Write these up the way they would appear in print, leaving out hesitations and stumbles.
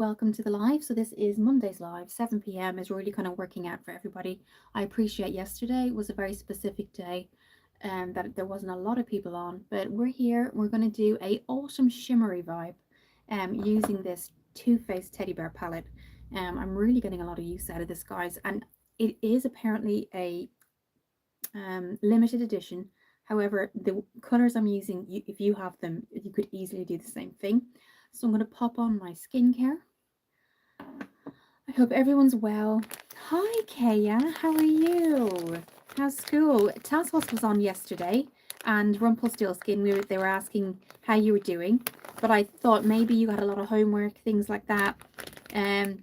Welcome to the live. So this is Monday's live. 7 p.m. is really kind of working out for everybody. I appreciate yesterday was a very specific day and that there wasn't a lot of people on, but we're here. We're going to do a autumn shimmery vibe using this Too Faced teddy bear palette. I'm really getting a lot of use out of this, guys, and it is apparently a limited edition. However, the colors I'm using, if you have them, you could easily do the same thing. So I'm going to pop on my skincare. I hope everyone's well. Hi, Kaya. How are you? How's school? Tassos was on yesterday, and Rumpelstiltskin, they were asking how you were doing. But I thought maybe you had a lot of homework, things like that.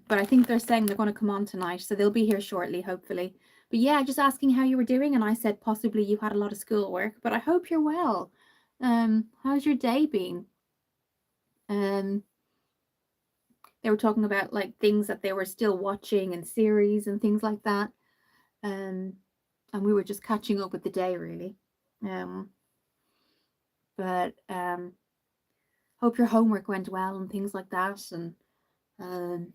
But I think they're saying they're going to come on tonight, so they'll be here shortly, hopefully. But yeah, just asking how you were doing, and I said possibly you had a lot of schoolwork, but I hope you're well. How's your day been? They were talking about like things that they were still watching and series and things like that. And we were just catching up with the day, really. But hope your homework went well and things like that. And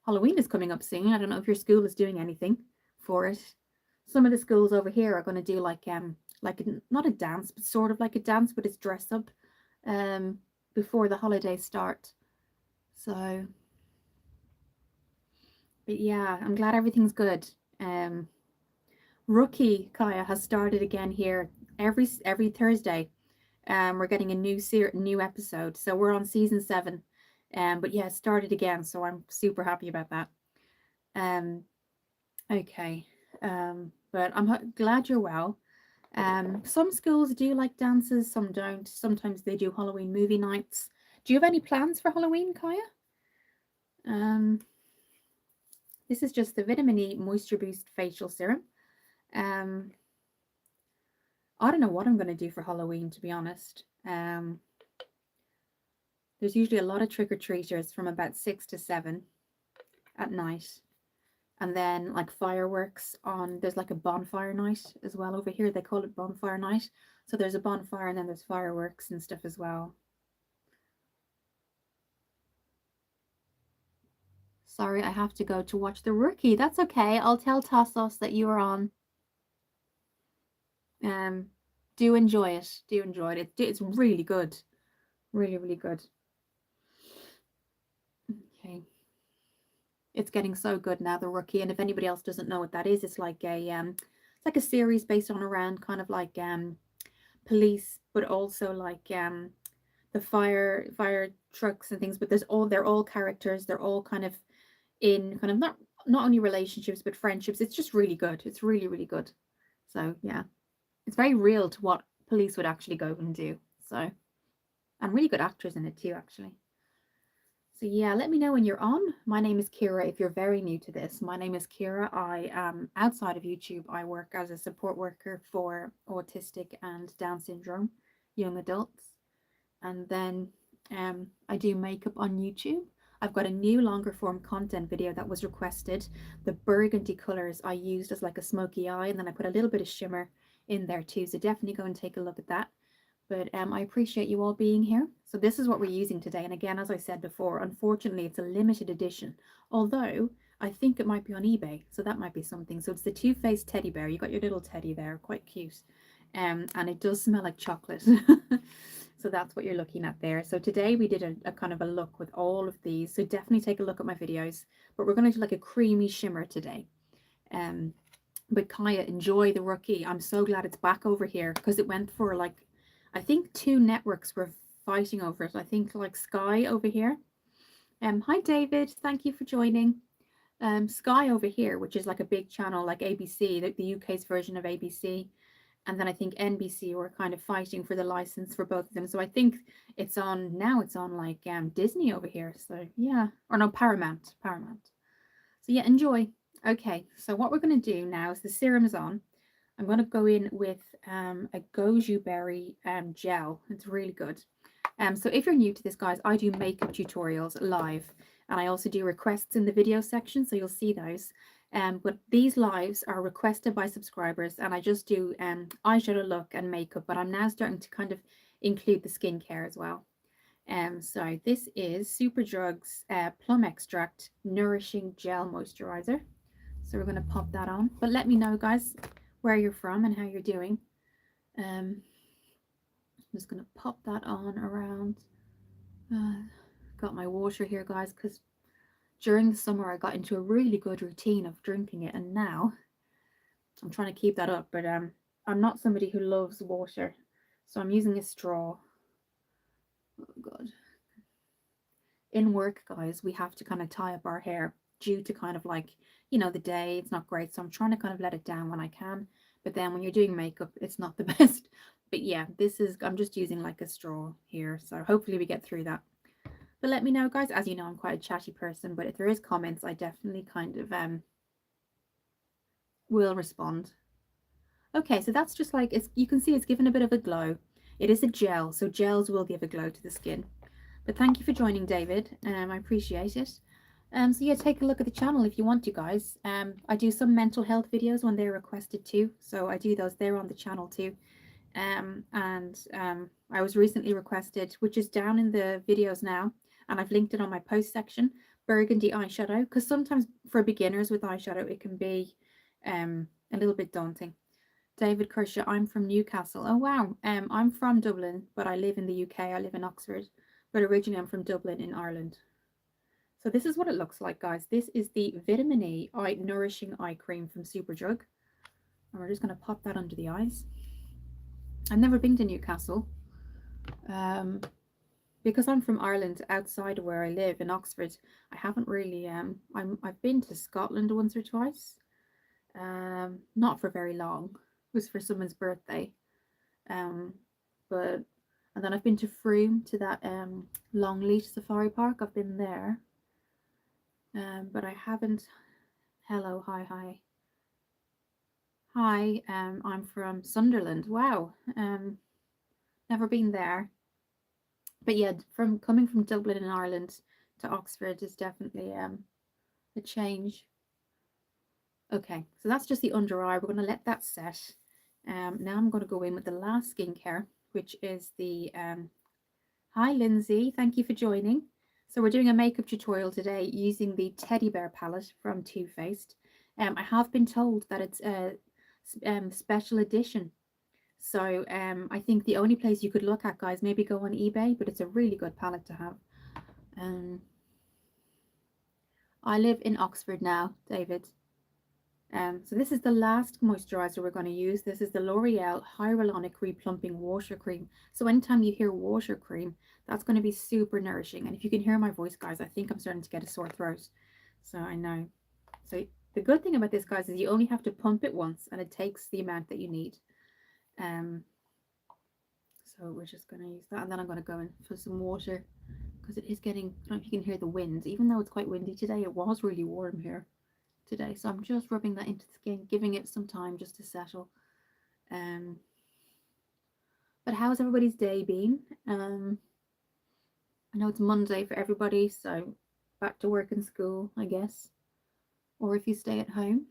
Halloween is coming up soon. I don't know if your school is doing anything for it. Some of the schools over here are going to do like not a dance, but sort of like a dance, but it's dress up before the holidays start. So, but yeah, I'm glad everything's good. Rookie Kaya has started again here every Thursday. We're getting a new episode, so we're on season 7. But yeah, it started again, so I'm super happy about that. Okay. But I'm glad you're well. Some schools do like dances, some don't. Sometimes they do Halloween movie nights. Do you have any plans for Halloween, Kaya? This is just the Vitamin E Moisture Boost Facial Serum. I don't know what I'm going to do for Halloween, to be honest. There's usually a lot of trick-or-treaters from about 6 to 7 at night. And then like fireworks there's like a bonfire night as well over here. They call it bonfire night. So there's a bonfire and then there's fireworks and stuff as well. Sorry, I have to go to watch The Rookie. That's okay. I'll tell Tassos that you are on. Do enjoy it. Do enjoy it. It's really good. Really, really good. Okay. It's getting so good now, The Rookie. And if anybody else doesn't know what that is, it's like a series based on around kind of like police, but also like the fire trucks and things. But they're all characters. They're all kind of in kind of not only relationships but friendships. It's just really good. It's really, really good. So yeah, it's very real to what police would actually go and do. So, and really good actors in it too, actually. So yeah, let me know when you're on. My name is Kira. If you're very new to this, my name is Kira. I am outside of YouTube. I work as a support worker for autistic and Down syndrome young adults, and then I do makeup on YouTube. I've got a new longer form content video that was requested. The burgundy colors I used as like a smoky eye, and then I put a little bit of shimmer in there too. So definitely go and take a look at that. But I appreciate you all being here. So this is what we're using today. And again, as I said before, unfortunately, it's a limited edition. Although I think it might be on eBay. So that might be something. So it's the Too Faced teddy bear. You got your little teddy there. Quite cute. And it does smell like chocolate. So that's what you're looking at there. So today we did a kind of a look with all of these. So definitely take a look at my videos. But we're going to do like a creamy shimmer today. But Kaya, enjoy The Rookie. I'm so glad it's back over here because it went for like, I think 2 networks were fighting over it. I think like Sky over here. Hi David, thank you for joining. Sky over here, which is like a big channel like ABC, the UK's version of ABC. And then I think NBC were kind of fighting for the license for both of them. So I think it's on like Disney over here. So yeah, or no, Paramount. So yeah, enjoy. Okay, so what we're going to do now is the serum is on. I'm going to go in with a goji berry gel. It's really good. So if you're new to this, guys, I do makeup tutorials live, and I also do requests in the video section, so you'll see those. But these lives are requested by subscribers, and I just do eyeshadow look and makeup, but I'm now starting to kind of include the skincare as well. So this is Superdrug's Plum Extract Nourishing Gel Moisturizer. So we're going to pop that on. But let me know, guys, where you're from and how you're doing. I'm just going to pop that on around. Got my water here, guys, because during the summer I got into a really good routine of drinking it, and now I'm trying to keep that up. But I'm not somebody who loves water, so I'm using a straw. Oh God. In work, guys, we have to kind of tie up our hair due to kind of like, the day. It's not great. So I'm trying to kind of let it down when I can. But then when you're doing makeup, it's not the best. But yeah, I'm just using like a straw here. So hopefully we get through that. But let me know, guys. As you know, I'm quite a chatty person. But if there is comments, I definitely kind of will respond. Okay, so that's just like, you can see it's given a bit of a glow. It is a gel, so gels will give a glow to the skin. But thank you for joining, David. I appreciate it. So yeah, take a look at the channel if you want to, guys. I do some mental health videos when they're requested too, so I do those there on the channel too. I was recently requested, which is down in the videos now, and I've linked it on my post section, burgundy eyeshadow, because sometimes for beginners with eyeshadow it can be a little bit daunting. David Kershaw, I'm from Newcastle. Oh wow, I'm from Dublin, but I live in the UK. I live in Oxford, but originally I'm from Dublin in Ireland. So this is what it looks like, guys. This is the Vitamin E Eye Nourishing Eye Cream from Superdrug. And we're just going to pop that under the eyes. I've never been to Newcastle. Because I'm from Ireland, outside of where I live in Oxford, I haven't really, I've been to Scotland once or twice. Not for very long. It was for someone's birthday. But and then I've been to Frome, to that Longleat Safari Park. I've been there. But I haven't. Hello, hi. Hi, I'm from Sunderland. Wow. Never been there. But yeah, from coming from Dublin in Ireland to Oxford is definitely a change. Okay, so that's just the under eye. We're going to let that set. Now I'm going to go in with the last skincare, which is the hi Lindsay, thank you for joining. So we're doing a makeup tutorial today using the Teddy Bear palette from Too Faced. I have been told that it's a special edition. So I think the only place you could look at, guys, maybe go on eBay, but it's a really good palette to have. I live in Oxford now, David. So this is the last moisturizer we're going to use. This is the L'Oreal Hyaluronic Replumping Water Cream. So anytime you hear water cream, that's going to be super nourishing. And if you can hear my voice, guys, I think I'm starting to get a sore throat. So I know. So the good thing about this, guys, is you only have to pump it once and it takes the amount that you need. So we're just going to use that. And then I'm going to go in for some water because it is getting, I don't know if you can hear the wind. Even though it's quite windy today, it was really warm here today, so I'm just rubbing that into the skin, giving it some time just to settle. But how's everybody's day been? I know it's Monday for everybody, so back to work and school, I guess, or if you stay at home.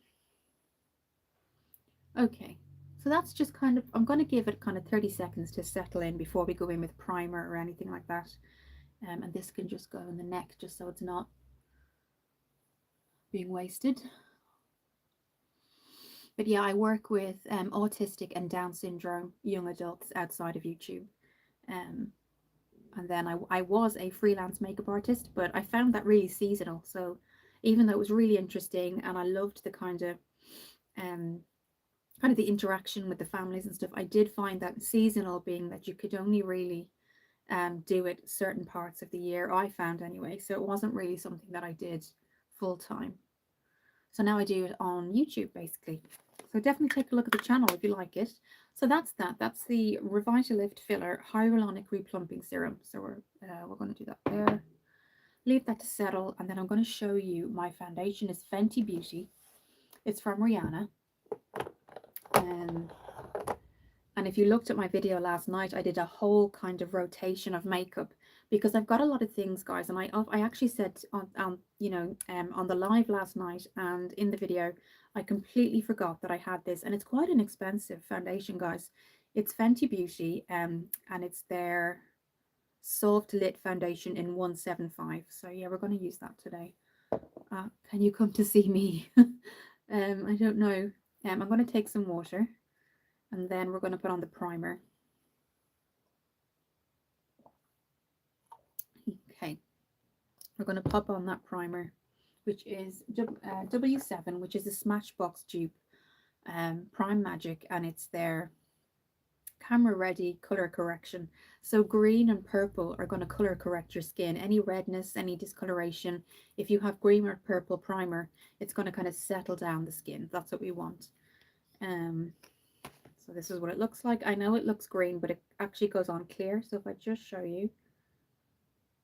Okay, so that's just kind of, I'm going to give it kind of 30 seconds to settle in before we go in with primer or anything like that. And this can just go in the neck just so it's not being wasted. But yeah, I work with autistic and Down syndrome young adults outside of YouTube. And then I was a freelance makeup artist, but I found that really seasonal. So even though it was really interesting and I loved the kind of the interaction with the families and stuff, I did find that seasonal, being that you could only really do it certain parts of the year, I found anyway. So it wasn't really something that I did full time. So now I do it on YouTube basically. So definitely take a look at the channel if you like it. So that's that. That's the Revitalift Filler Hyaluronic Replumping Serum. So we're going to do that there. Leave that to settle, and then I'm going to show you my foundation. Is Fenty Beauty. It's from Rihanna. And if you looked at my video last night, I did a whole kind of rotation of makeup because I've got a lot of things, guys. And I actually said on the live last night and in the video, I completely forgot that I had this, and it's quite an expensive foundation, guys. It's Fenty Beauty, and it's their Soft Lit Foundation in 175. So yeah, we're going to use that today. Can you come to see me? I don't know. I'm going to take some water, and then we're going to put on the primer. Okay, we're going to pop on that primer, which is W7, which is a Smashbox dupe, Prime Magic, and it's their camera ready color correction. So green and purple are going to color correct your skin. Any redness, any discoloration, if you have green or purple primer, it's going to kind of settle down the skin. That's what we want. So this is what it looks like. I know it looks green, but it actually goes on clear. So if I just show you,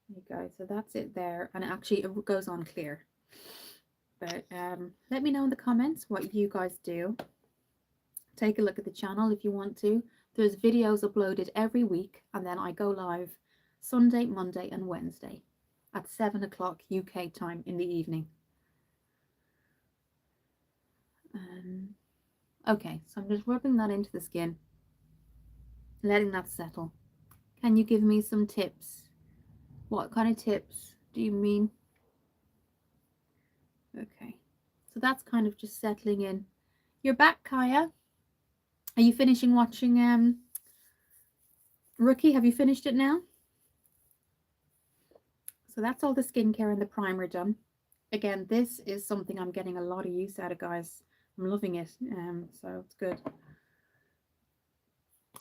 there you go. So that's it there, and it goes on clear. But let me know in the comments what you guys do. Take a look at the channel if you want to. There's videos uploaded every week, and then I go live Sunday, Monday, and Wednesday at 7 o'clock UK time in the evening. Okay, so I'm just rubbing that into the skin, letting that settle. Can you give me some tips? What kind of tips do you mean? Okay, so that's kind of just settling in. You're back, Kaya. Are you finishing watching Rookie? Have you finished it now? So that's all the skincare and the primer done. Again, this is something I'm getting a lot of use out of, guys. I'm loving it, so it's good.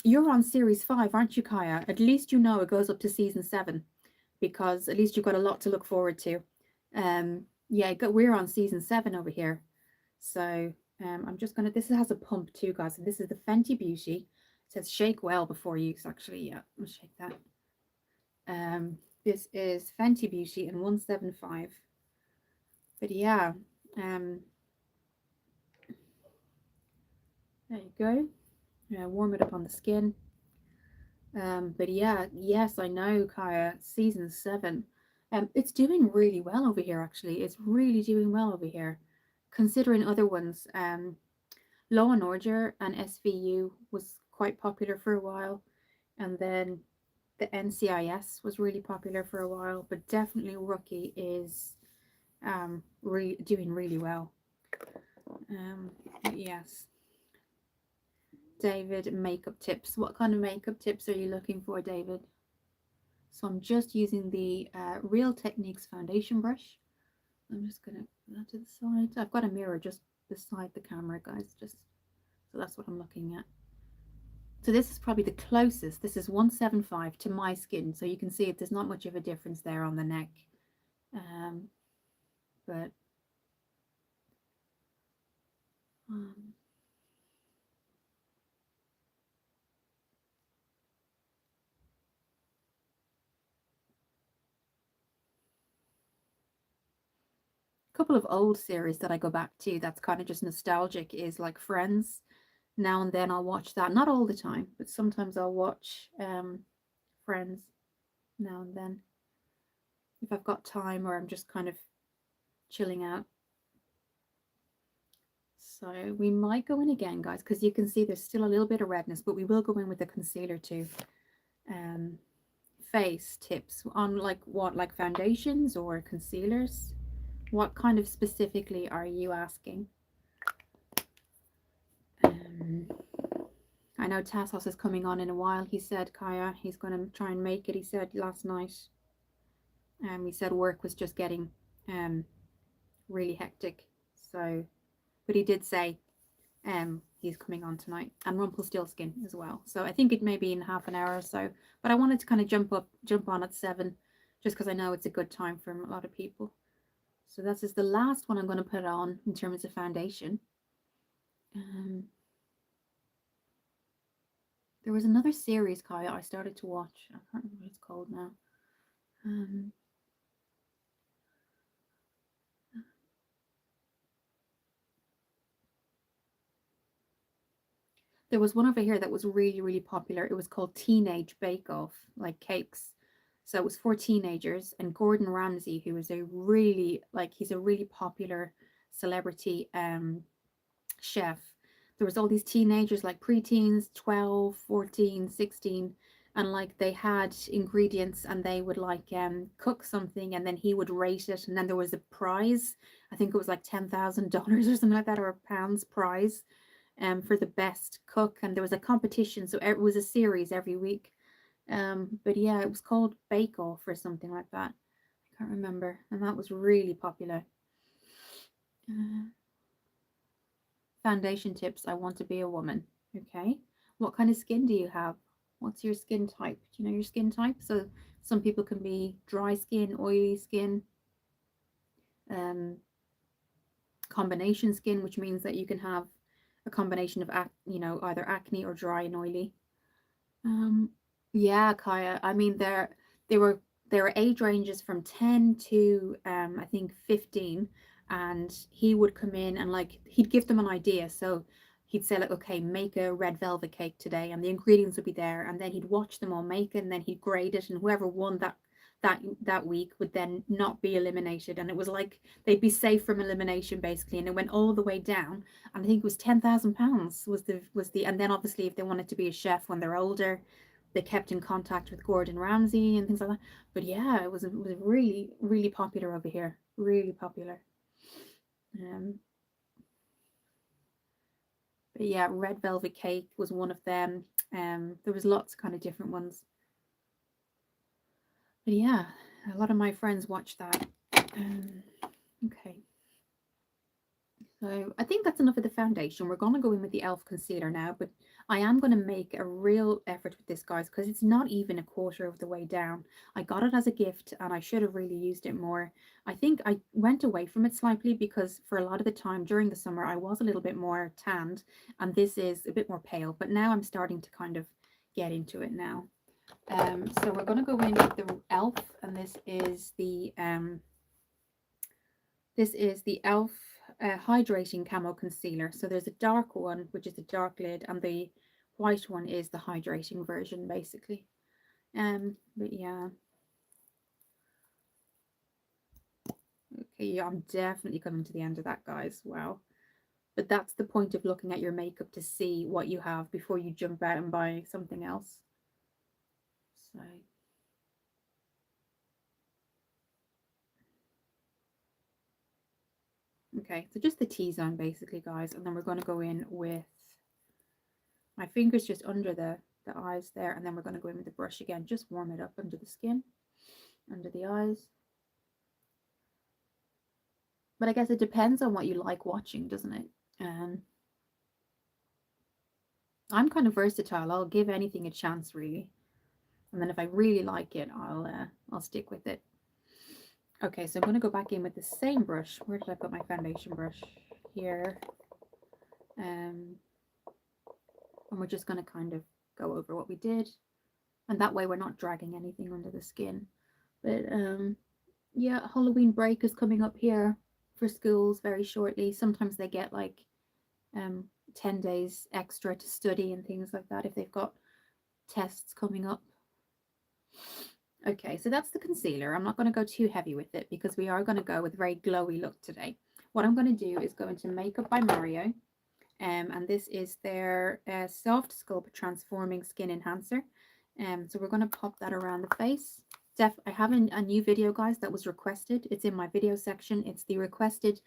You're on series 5, aren't you, Kaya? At least you know it goes up to season 7, because at least you've got a lot to look forward to. Yeah, we're on season 7 over here. So I'm just gonna, this has a pump too, guys. So this is the Fenty Beauty. It says shake well before use. Actually, yeah, I'll shake that. This is Fenty Beauty in 175. But yeah, there you go. Warm it up on the skin. But yeah, yes, I know, Kaya, season 7. It's doing really well over here, actually. It's really doing well over here, considering other ones. Law and Order and SVU was quite popular for a while, and then the NCIS was really popular for a while, but definitely Rookie is doing really well. Yes. David, makeup tips. What kind of makeup tips are you looking for, David? So I'm just using the Real Techniques foundation brush. I'm just going to put that to the side. I've got a mirror just beside the camera, guys. So that's what I'm looking at. So this is probably the closest. This is 175 to my skin. So you can see if there's not much of a difference there on the neck. But couple of old series that I go back to that's kind of just nostalgic is like Friends. Now and then I'll watch that. Not all the time, but sometimes I'll watch Friends now and then if I've got time or I'm just kind of chilling out. So we might go in again, guys, because you can see there's still a little bit of redness, but we will go in with the concealer too. Face tips on like what, like foundations or concealers? What kind of specifically are you asking? I know Tassos is coming on in a while. He said, Kaya, he's going to try and make it. He said last night. He said work was just getting really hectic. So, but he did say he's coming on tonight, and Rumpelstiltskin as well. So I think it may be in half an hour or so. But I wanted to kind of jump on at 7, just because I know it's a good time for a lot of people. So this is the last one I'm going to put on in terms of foundation. There was another series, Kaya, I started to watch. I can't remember what it's called now. There was one over here that was really, really popular. It was called Teenage Bake Off, like cakes. So it was for teenagers, and Gordon Ramsay, who is a really, like, he's a really popular celebrity chef. There was all these teenagers, like preteens, 12, 14, 16, and like they had ingredients and they would like cook something and then he would rate it, and then there was a prize. I think it was like $10,000 or something like that, or a pounds prize for the best cook, and there was a competition, so it was a series every week. But yeah, it was called Bake Off or something like that. I can't remember, and that was really popular. uh, Foundation tips. I want to be a woman. Okay, what kind of skin do you have? What's your skin type? Do you know your skin type? So some people can be dry skin, oily skin, um, combination skin, which means that you can have a combination of either acne or dry and oily. Um, yeah, Kaya. I mean, they were there were age ranges from 10 to I think 15, and he would come in and like he'd give them an idea. So he'd say like, okay, make a red velvet cake today, and the ingredients would be there, and then he'd watch them all make it, and then he'd grade it, and whoever won that week would then not be eliminated, and it was like they'd be safe from elimination basically, and it went all the way down, and I think it was £10,000 was the and then obviously if they wanted to be a chef when they're older, they kept in contact with Gordon Ramsay and things like that. But yeah, it was really really popular over here, really popular. um but yeah, red velvet cake was one of them. There was lots of kind of different ones, but yeah, a lot of my friends watched that. Okay. So I think that's enough of the foundation. We're going to go in with the e.l.f. concealer now, but I am going to make a real effort with this, guys, because it's not even a quarter of the way down. I got it as a gift and I should have really used it more. I think I went away from it slightly because for a lot of the time during the summer, I was a little bit more tanned and this is a bit more pale, but now I'm starting to kind of get into it now. So we're going to go in with the e.l.f. and this is the e.l.f. Hydrating Camo Concealer. So there's a dark one, which is a dark lid, and the white one is the hydrating version, basically. But yeah. Okay, yeah, I'm definitely coming to the end of that, guys. Wow. But that's the point of looking at your makeup, to see what you have before you jump out and buy something else. So okay, so just the T-zone basically, guys, and then we're going to go in with my fingers just under the eyes there, and then we're going to go in with the brush again, just warm it up under the skin, under the eyes. But I guess it depends on what you like watching, doesn't it? I'm kind of versatile. I'll give anything a chance, really, and then if I really like it, I'll stick with it. Okay, so I'm going to go back in with the same brush. Where did I put my foundation brush? Here. And we're just going to kind of go over what we did, and that way we're not dragging anything under the skin. But yeah, Halloween break is coming up here for schools very shortly. Sometimes they get like 10 days extra to study and things like that if they've got tests coming up. Okay, so that's the concealer. I'm not going to go too heavy with it because we are going to go with a very glowy look today. What I'm going to do is go into Makeup by Mario, and this is their Soft Sculpt Transforming Skin Enhancer. So we're going to pop that around the face. I have a new video, guys, that was requested. It's in my video section. It's the requested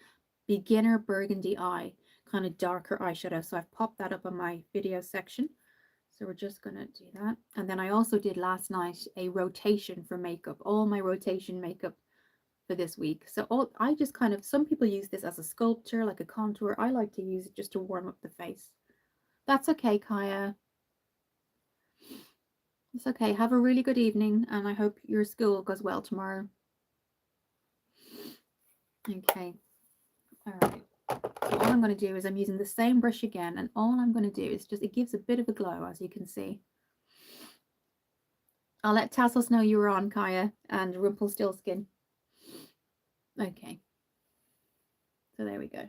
beginner burgundy eye, kind of darker eyeshadow. So I've popped that up on my video section. So we're just going to do that. And then I also did last night a rotation for makeup, all my rotation makeup for this week. So I just kind of, some people use this as a sculpture, like a contour. I like to use it just to warm up the face. That's okay, Kaya. It's okay. Have a really good evening, and I hope your school goes well tomorrow. Okay. All right. So all I'm going to do is I'm using the same brush again, and all I'm going to do is just, it gives a bit of a glow, as you can see. I'll let Tassos know you were on, Kaya, and Rumpelstiltskin. Okay. So there we go.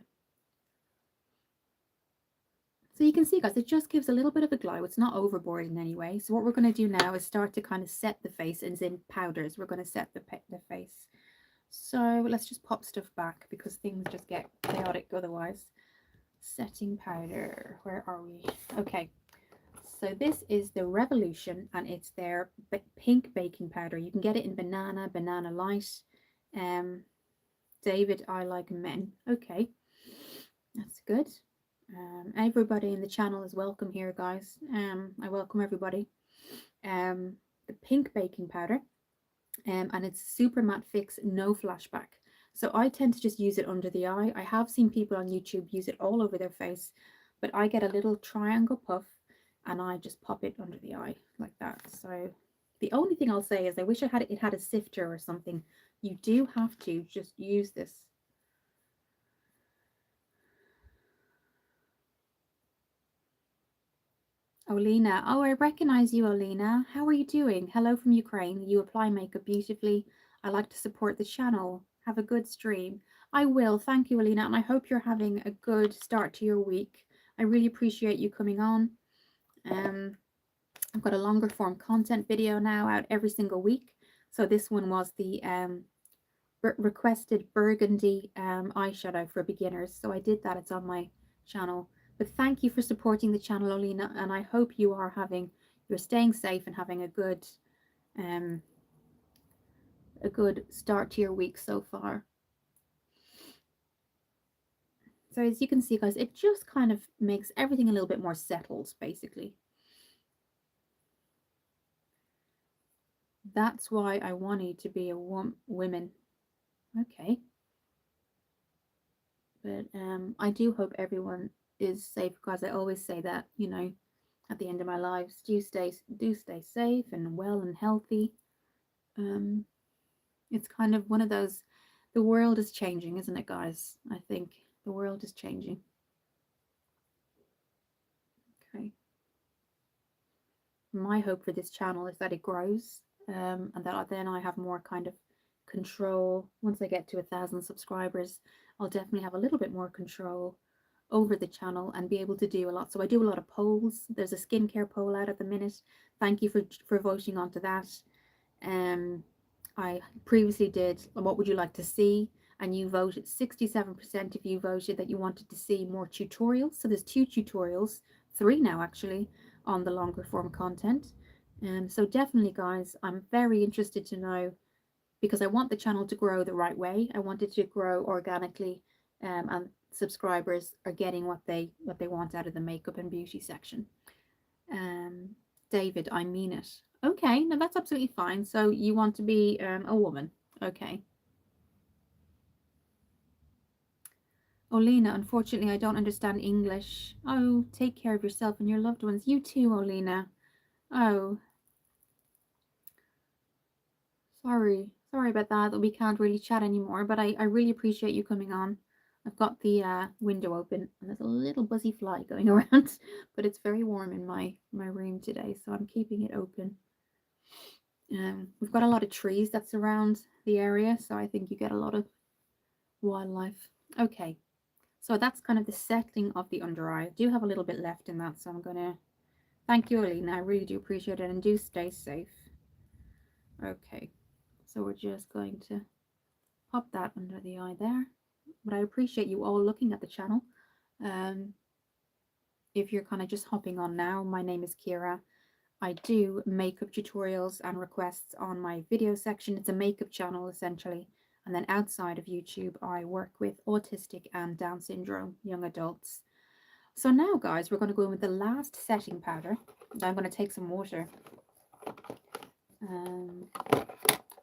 So you can see, guys, it just gives a little bit of a glow. It's not overboard in any way. So what we're going to do now is start to kind of set the face, and in powders, we're going to set the face. So let's just pop stuff back because things just get chaotic otherwise. Setting powder. Where are we? Okay. So this is the Revolution, and it's their pink baking powder. You can get it in banana light. Um, David, I like men. Okay, that's good. Everybody in the channel is welcome here, guys. I welcome everybody. The pink baking powder, and it's super matte fix, no flashback. So I tend to just use it under the eye. I have seen people on YouTube use it all over their face, but I get a little triangle puff and I just pop it under the eye like that. So the only thing I'll say is I wish it had a sifter or something. You do have to just use this. Olena. Oh, I recognize you, Olena. How are you doing? Hello from Ukraine. You apply makeup beautifully. I like to support the channel. Have a good stream. I will. Thank you, Olena. And I hope you're having a good start to your week. I really appreciate you coming on. I've got a longer form content video now out every single week. So this one was the requested burgundy eyeshadow for beginners. So I did that. It's on my channel. But thank you for supporting the channel, Olena, and I hope you're staying safe and having a good start to your week so far. So as you can see, guys, it just kind of makes everything a little bit more settled, basically. That's why I wanted to be a woman. Okay. But I do hope everyone is safe, because I always say that, you know, at the end of my lives, do stay safe and well and healthy. It's kind of one of those, the world is changing, isn't it, guys? I think the world is changing. Okay. My hope for this channel is that it grows, and that then I have more kind of control. Once I get to 1,000 subscribers, I'll definitely have a little bit more control over the channel and be able to do a lot. So I do a lot of polls. There's a skincare poll out at the minute. Thank you for voting onto that. I previously did what would you like to see, and you voted 67% of you voted that you wanted to see more tutorials. So there's 2 tutorials, 3 now actually, on the longer form content. So definitely, guys, I'm very interested to know, because I want the channel to grow the right way. I want it to grow organically, and subscribers are getting what they want out of the makeup and beauty section. David, I mean it. Okay, no, that's absolutely fine. So you want to be a woman. Okay. Olena, unfortunately, I don't understand English. Oh, take care of yourself and your loved ones. You too, Olena. Oh, sorry. Sorry about that we can't really chat anymore, but I really appreciate you coming on. I've got the window open and there's a little buzzy fly going around, but it's very warm in my room today, so I'm keeping it open. We've got a lot of trees that surround the area, so I think you get a lot of wildlife. Okay, so that's kind of the settling of the under eye. I do have a little bit left in that, so I'm gonna thank you, Alina. I really do appreciate it, and do stay safe. Okay, so we're just going to pop that under the eye there. But I appreciate you all looking at the channel. If you're kind of just hopping on now, my name is Kira. I do makeup tutorials and requests on my video section. It's a makeup channel essentially. And then outside of YouTube, I work with autistic and Down syndrome young adults. So now, guys, we're going to go in with the last setting powder. I'm going to take some water.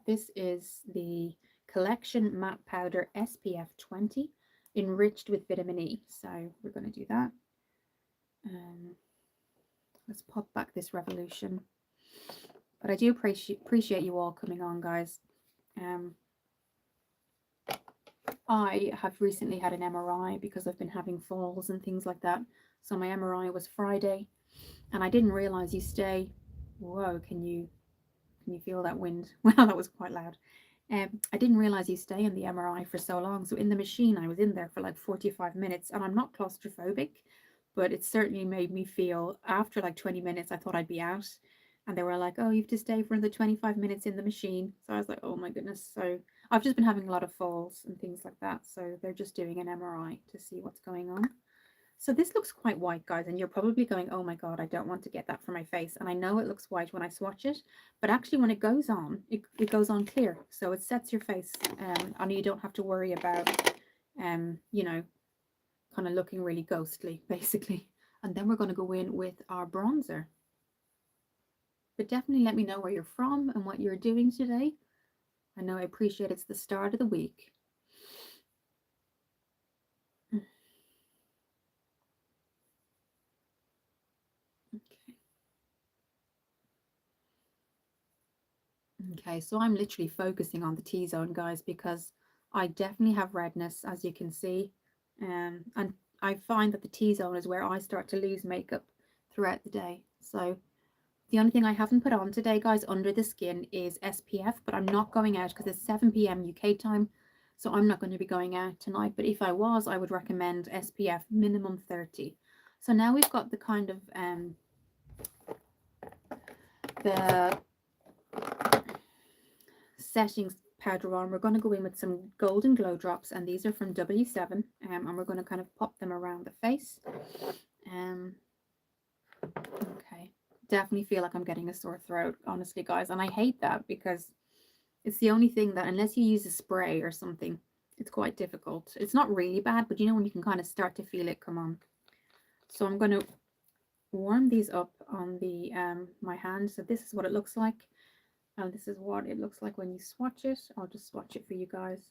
This is the Collection Matte Powder SPF 20, enriched with vitamin E. So we're going to do that. Let's pop back this Revolution. But I do appreciate you all coming on, guys. I have recently had an MRI because I've been having falls and things like that. So my MRI was Friday, and I didn't realize you stay. Whoa, can you feel that wind? Wow, that was quite loud. I didn't realize you stay in the MRI for so long. So in the machine, I was in there for like 45 minutes, and I'm not claustrophobic, but it certainly made me feel, after like 20 minutes, I thought I'd be out. And they were like, oh, you have to stay for another 25 minutes in the machine. So I was like, oh my goodness. So I've just been having a lot of falls and things like that. So they're just doing an MRI to see what's going on. So this looks quite white, guys, and you're probably going, oh my God, I don't want to get that for my face. And I know it looks white when I swatch it, but actually when it goes on, it goes on clear. So it sets your face, and you don't have to worry about, you know, kind of looking really ghostly, basically. And then we're going to go in with our bronzer. But definitely let me know where you're from and what you're doing today. I know I appreciate it's the start of the week. Okay. Okay, so I'm literally focusing on the T-zone, guys, because I definitely have redness, as you can see. And I find that the T-zone is where I start to lose makeup throughout the day. So the only thing I haven't put on today, guys, under the skin is SPF, but I'm not going out because it's 7 p.m. UK time. So I'm not going to be going out tonight. But if I was, I would recommend SPF minimum 30. So now we've got the kind of the settings powder on. We're going to go in with some golden glow drops, and these are from W7, and we're going to kind of pop them around the face. Okay, definitely feel like I'm getting a sore throat, honestly, guys, and I hate that because it's the only thing that, unless you use a spray or something, it's quite difficult. It's not really bad, but you know when you can kind of start to feel it come on. So I'm going to warm these up on the my hand. So this is what it looks like. And this is what it looks like when you swatch it. I'll just swatch it for you guys.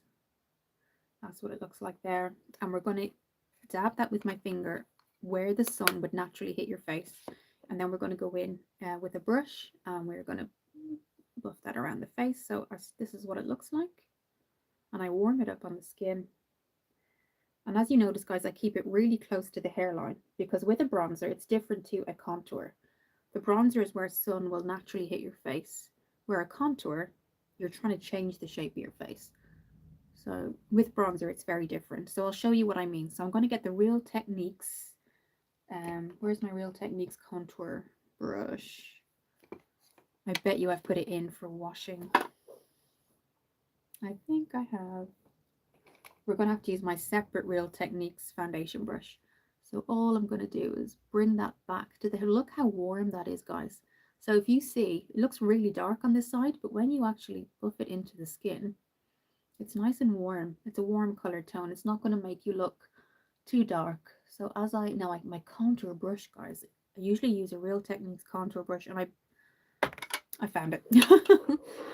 That's what it looks like there. And we're going to dab that with my finger where the sun would naturally hit your face. And then we're going to go in with a brush, and we're going to buff that around the face. So this is what it looks like. And I warm it up on the skin. And as you notice, guys, I keep it really close to the hairline, because with a bronzer, it's different to a contour. The bronzer is where sun will naturally hit your face, where a contour, you're trying to change the shape of your face. So with bronzer, it's very different. So I'll show you what I mean. So I'm going to get the Real Techniques. Where's my Real Techniques contour brush? I bet you I've put it in for washing. I think I have. We're going to have to use my separate Real Techniques foundation brush. So all I'm going to do is bring that back to the, look how warm that is, guys. So if you see, it looks really dark on this side, but when you actually buff it into the skin, it's nice and warm. It's a warm color tone. It's not going to make you look too dark. So as I, now my contour brush, guys, I usually use a Real Techniques contour brush, and I found it.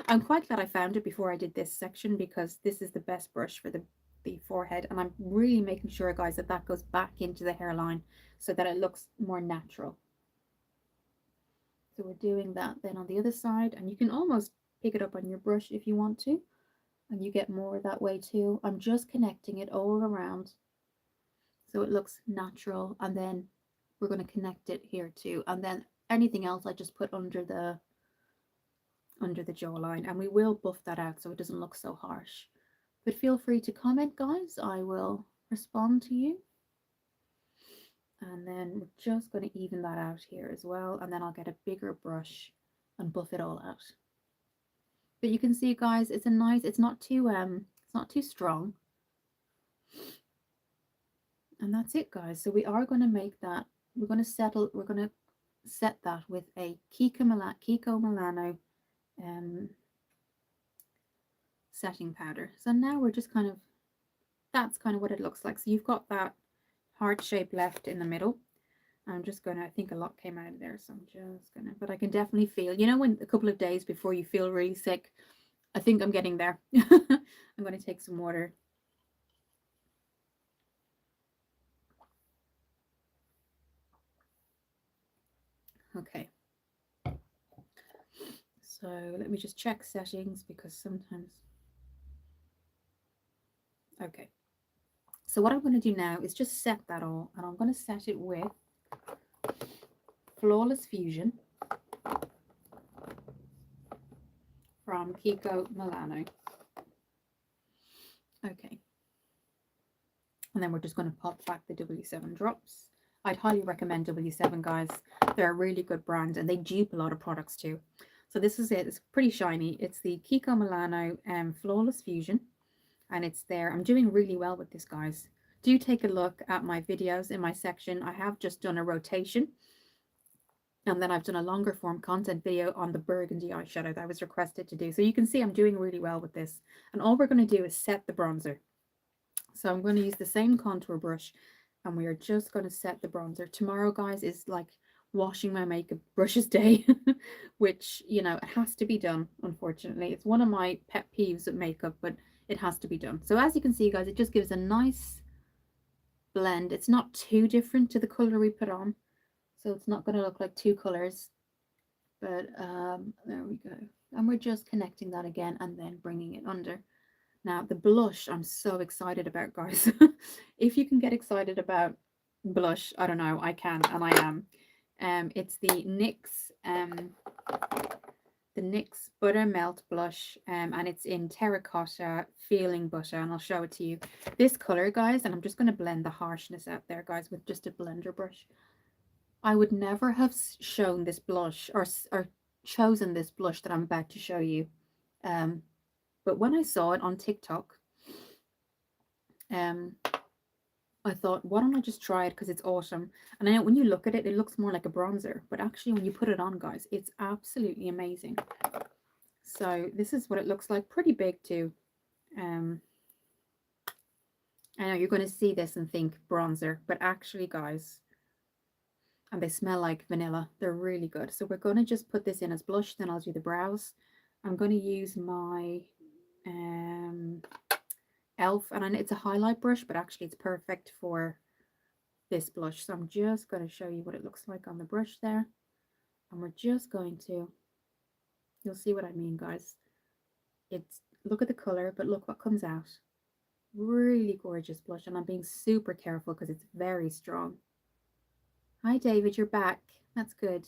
I'm quite glad I found it before I did this section, because this is the best brush for the forehead, and I'm really making sure, guys, that that goes back into the hairline so that it looks more natural. So we're doing that then on the other side, and you can almost pick it up on your brush if you want to, and you get more that way too. I'm just connecting it all around so it looks natural, and then we're going to connect it here too, and then anything else I just put under the jawline, and we will buff that out so it doesn't look so harsh. But feel free to comment, guys. I will respond to you. And then we're just going to even that out here as well, and then I'll get a bigger brush and buff it all out. But you can see, guys, it's a nice, it's not too strong. And that's it, guys. So we are going to make that, we're going to set that with a Kiko Milano setting powder. So now we're just kind of, that's kind of what it looks like. So you've got that heart shape left in the middle. I'm just gonna, I think a lot came out of there, so I'm just gonna, but I can definitely feel, you know, when a couple of days before you feel really sick, I think I'm getting there. I'm gonna take some water. Okay. So let me just check settings, because sometimes, okay. So what I'm going to do now is just set that all, and I'm going to set it with Flawless Fusion from Kiko Milano. Okay. And then we're just going to pop back the W7 drops. I'd highly recommend W7, guys. They're a really good brand, and they dupe a lot of products too. So this is it. It's pretty shiny. It's the Kiko Milano Flawless Fusion, and it's there. I'm doing really well with this, guys. do take a look at my videos in my section. I have just done a rotation, and then I've done a longer form content video on the burgundy eyeshadow that I was requested to do. So you can see I'm doing really well with this. And all we're going to do is set the bronzer. So I'm going to use the same contour brush, and we are just going to set the bronzer. Tomorrow, guys, is like washing my makeup brushes day, which, you know, it has to be done, unfortunately. It's one of my pet peeves with makeup, but it has to be done. So as you can see, guys, it just gives a nice blend. It's not too different to the color we put on, so it's not going to look like two colors, but there we go. And we're just connecting that again and then bringing it under. Now the blush I'm so excited about, guys. If you can get excited about blush, I don't know, I can, and I am. It's the NYX Buttermelt blush, and it's in terracotta feeling butter, and I'll show it to you. This color, guys, and I'm just going to blend the harshness out there, guys, with just a blender brush. I would never have shown this blush or chosen this blush that I'm about to show you. But when I saw it on TikTok, I thought, why don't I just try it, because it's autumn. And I know when you look at it, it looks more like a bronzer, but actually when you put it on, guys, it's absolutely amazing. So this is what it looks like, pretty big too. I know you're going to see this and think bronzer, but actually, guys, and they smell like vanilla. They're really good. So we're going to just put this in as blush, then I'll do the brows. I'm going to use my Elf, and it's a highlight brush, but actually it's perfect for this blush. So I'm just going to show you what it looks like on the brush there, and we're just going to, you'll see what I mean, guys. It's, look at the color, but look what comes out. Really gorgeous blush, and I'm being super careful because it's very strong. Hi David, you're back. That's good.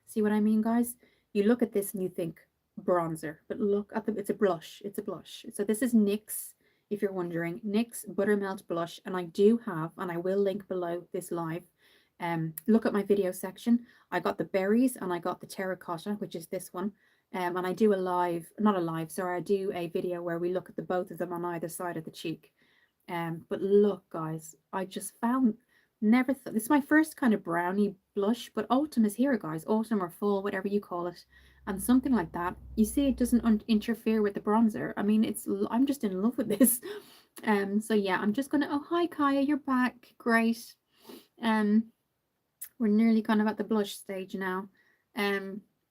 See what I mean, guys? You look at this and you think bronzer, but look at it's a blush. It's a blush. So this is NYX, if you're wondering, NYX Buttermelt blush, and I do have, and I will link below this live. Look at my video section. I got the berries and I got the terracotta, which is this one. And I do a live, not a live, sorry, I do a video where we look at the both of them on either side of the cheek. But look, guys, I just found, never thought, this is my first kind of brownie blush, but autumn is here, guys. Autumn or fall, whatever you call it, and something like that, you see, it doesn't interfere with the bronzer. I mean, it's, I'm just in love with this. So yeah, I'm just gonna, oh hi Kaya, you're back, great. We're nearly kind of at the blush stage now.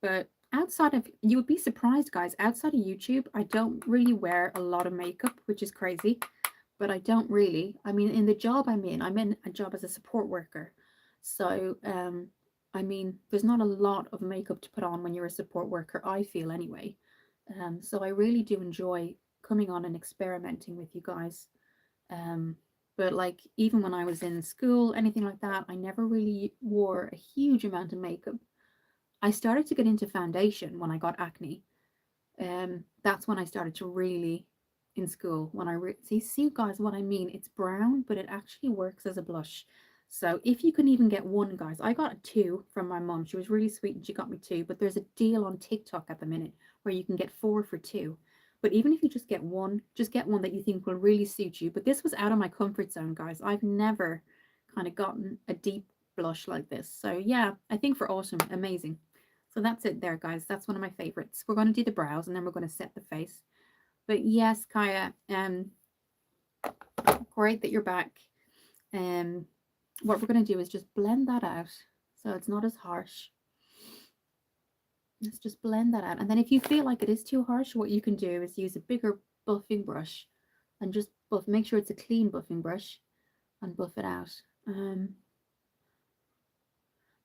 But outside of, you would be surprised, guys, outside of YouTube, I don't really wear a lot of makeup, which is crazy, but I don't really. I mean, in the job I'm in a job as a support worker. So, I mean, there's not a lot of makeup to put on when you're a support worker, I feel anyway. So I really do enjoy coming on and experimenting with you guys. But like, even when I was in school, anything like that, I never really wore a huge amount of makeup. I started to get into foundation when I got acne. That's when I started to really, in school, when I see guys what I mean. It's brown, but it actually works as a blush. So if you can even get one, guys, I got 2 from my mom. She was really sweet and she got me 2, but there's a deal on TikTok at the minute where you can get 4 for 2. But even if you just get one that you think will really suit you. But this was out of my comfort zone, guys. I've never kind of gotten a deep blush like this. So yeah, I think for autumn, amazing. So that's it there, guys. That's one of my favorites. We're going to do the brows and then we're going to set the face. But yes, Kaya, great that you're back. What we're going to do is just blend that out so it's not as harsh. Let's just blend that out. And then if you feel like it is too harsh, what you can do is use a bigger buffing brush and just buff. Make sure it's a clean buffing brush and buff it out.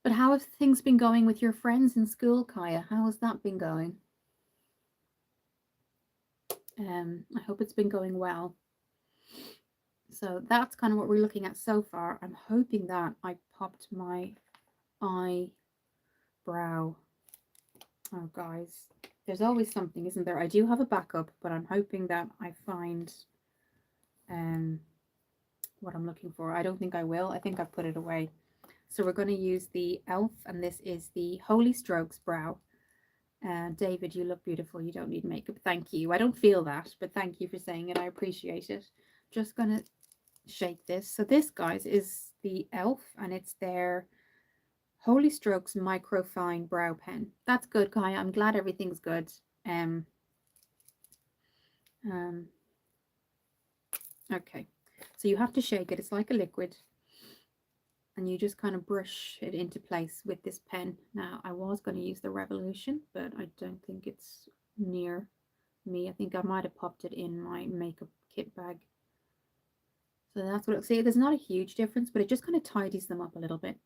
But how have things been going with your friends in school, Kaya? How has that been going? I hope it's been going well. So that's kind of what we're looking at so far. I'm hoping that I popped my eyebrow. Oh, guys, there's always something, isn't there? I do have a backup, but I'm hoping that I find what I'm looking for. I don't think I will. I think I've put it away. So we're going to use the Elf, and this is the Holy Strokes brow. David, you look beautiful. You don't need makeup. Thank you. I don't feel that, but thank you for saying it. I appreciate it. Just going to shake this. So this, guys, is the e.l.f. and it's their Holy Strokes Microfine Brow Pen. That's good, Kaya. I'm glad everything's good. Um, um, okay. So you have to shake it. It's like a liquid. And you just kind of brush it into place with this pen. Now, I was going to use the Revolution, but I don't think it's near me. I think I might have popped it in my makeup kit bag. So that's what it, see, there's not a huge difference, but it just kind of tidies them up a little bit.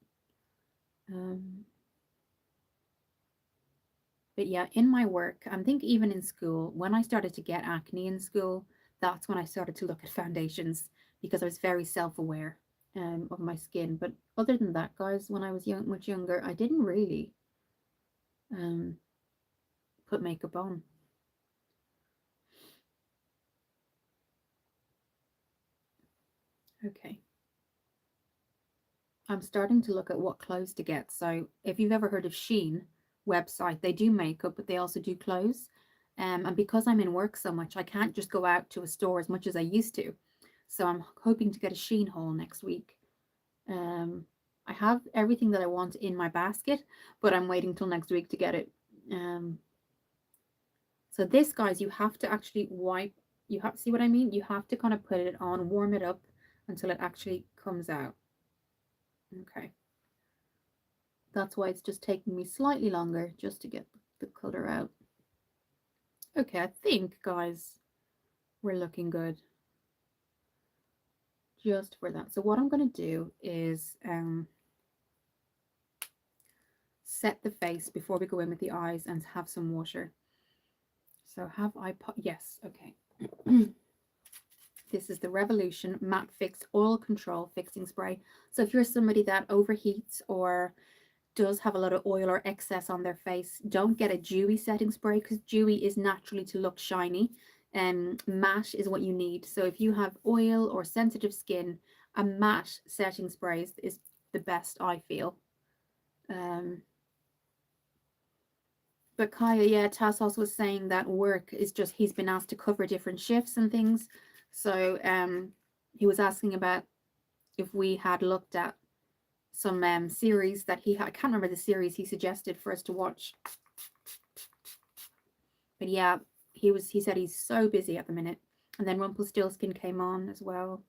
But yeah, in my work, I think even in school, when I started to get acne in school, that's when I started to look at foundations because I was very self-aware of my skin. But other than that, guys, when I was much younger, I didn't really um, put makeup on. Okay. I'm starting to look at what clothes to get. So if you've ever heard of Shein website, they do makeup, but they also do clothes. And because I'm in work so much, I can't just go out to a store as much as I used to. So I'm hoping to get a Shein haul next week. Um, I have everything that I want in my basket, but I'm waiting till next week to get it. Um, so this, guys, you have to actually wipe. You have, see what I mean? You have to kind of put it on, warm it up until it actually comes out. Okay. That's why it's just taking me slightly longer just to get the color out. Okay, I think, guys, we're looking good just for that. So what I'm going to do is set the face before we go in with the eyes and have some water. So have I put, yes, okay. This is the Revolution Matte Fix Oil Control Fixing Spray. So if you're somebody that overheats or does have a lot of oil or excess on their face, don't get a dewy setting spray because dewy is naturally to look shiny, and matte is what you need. So if you have oil or sensitive skin, a matte setting spray is the best, I feel. Um, but Kaya, yeah, Tassos was saying that work is just, he's been asked to cover different shifts and things. So he was asking about if we had looked at some series that he had. I can't remember the series he suggested for us to watch. But yeah, he said he's so busy at the minute. And then Rumpelstiltskin came on as well.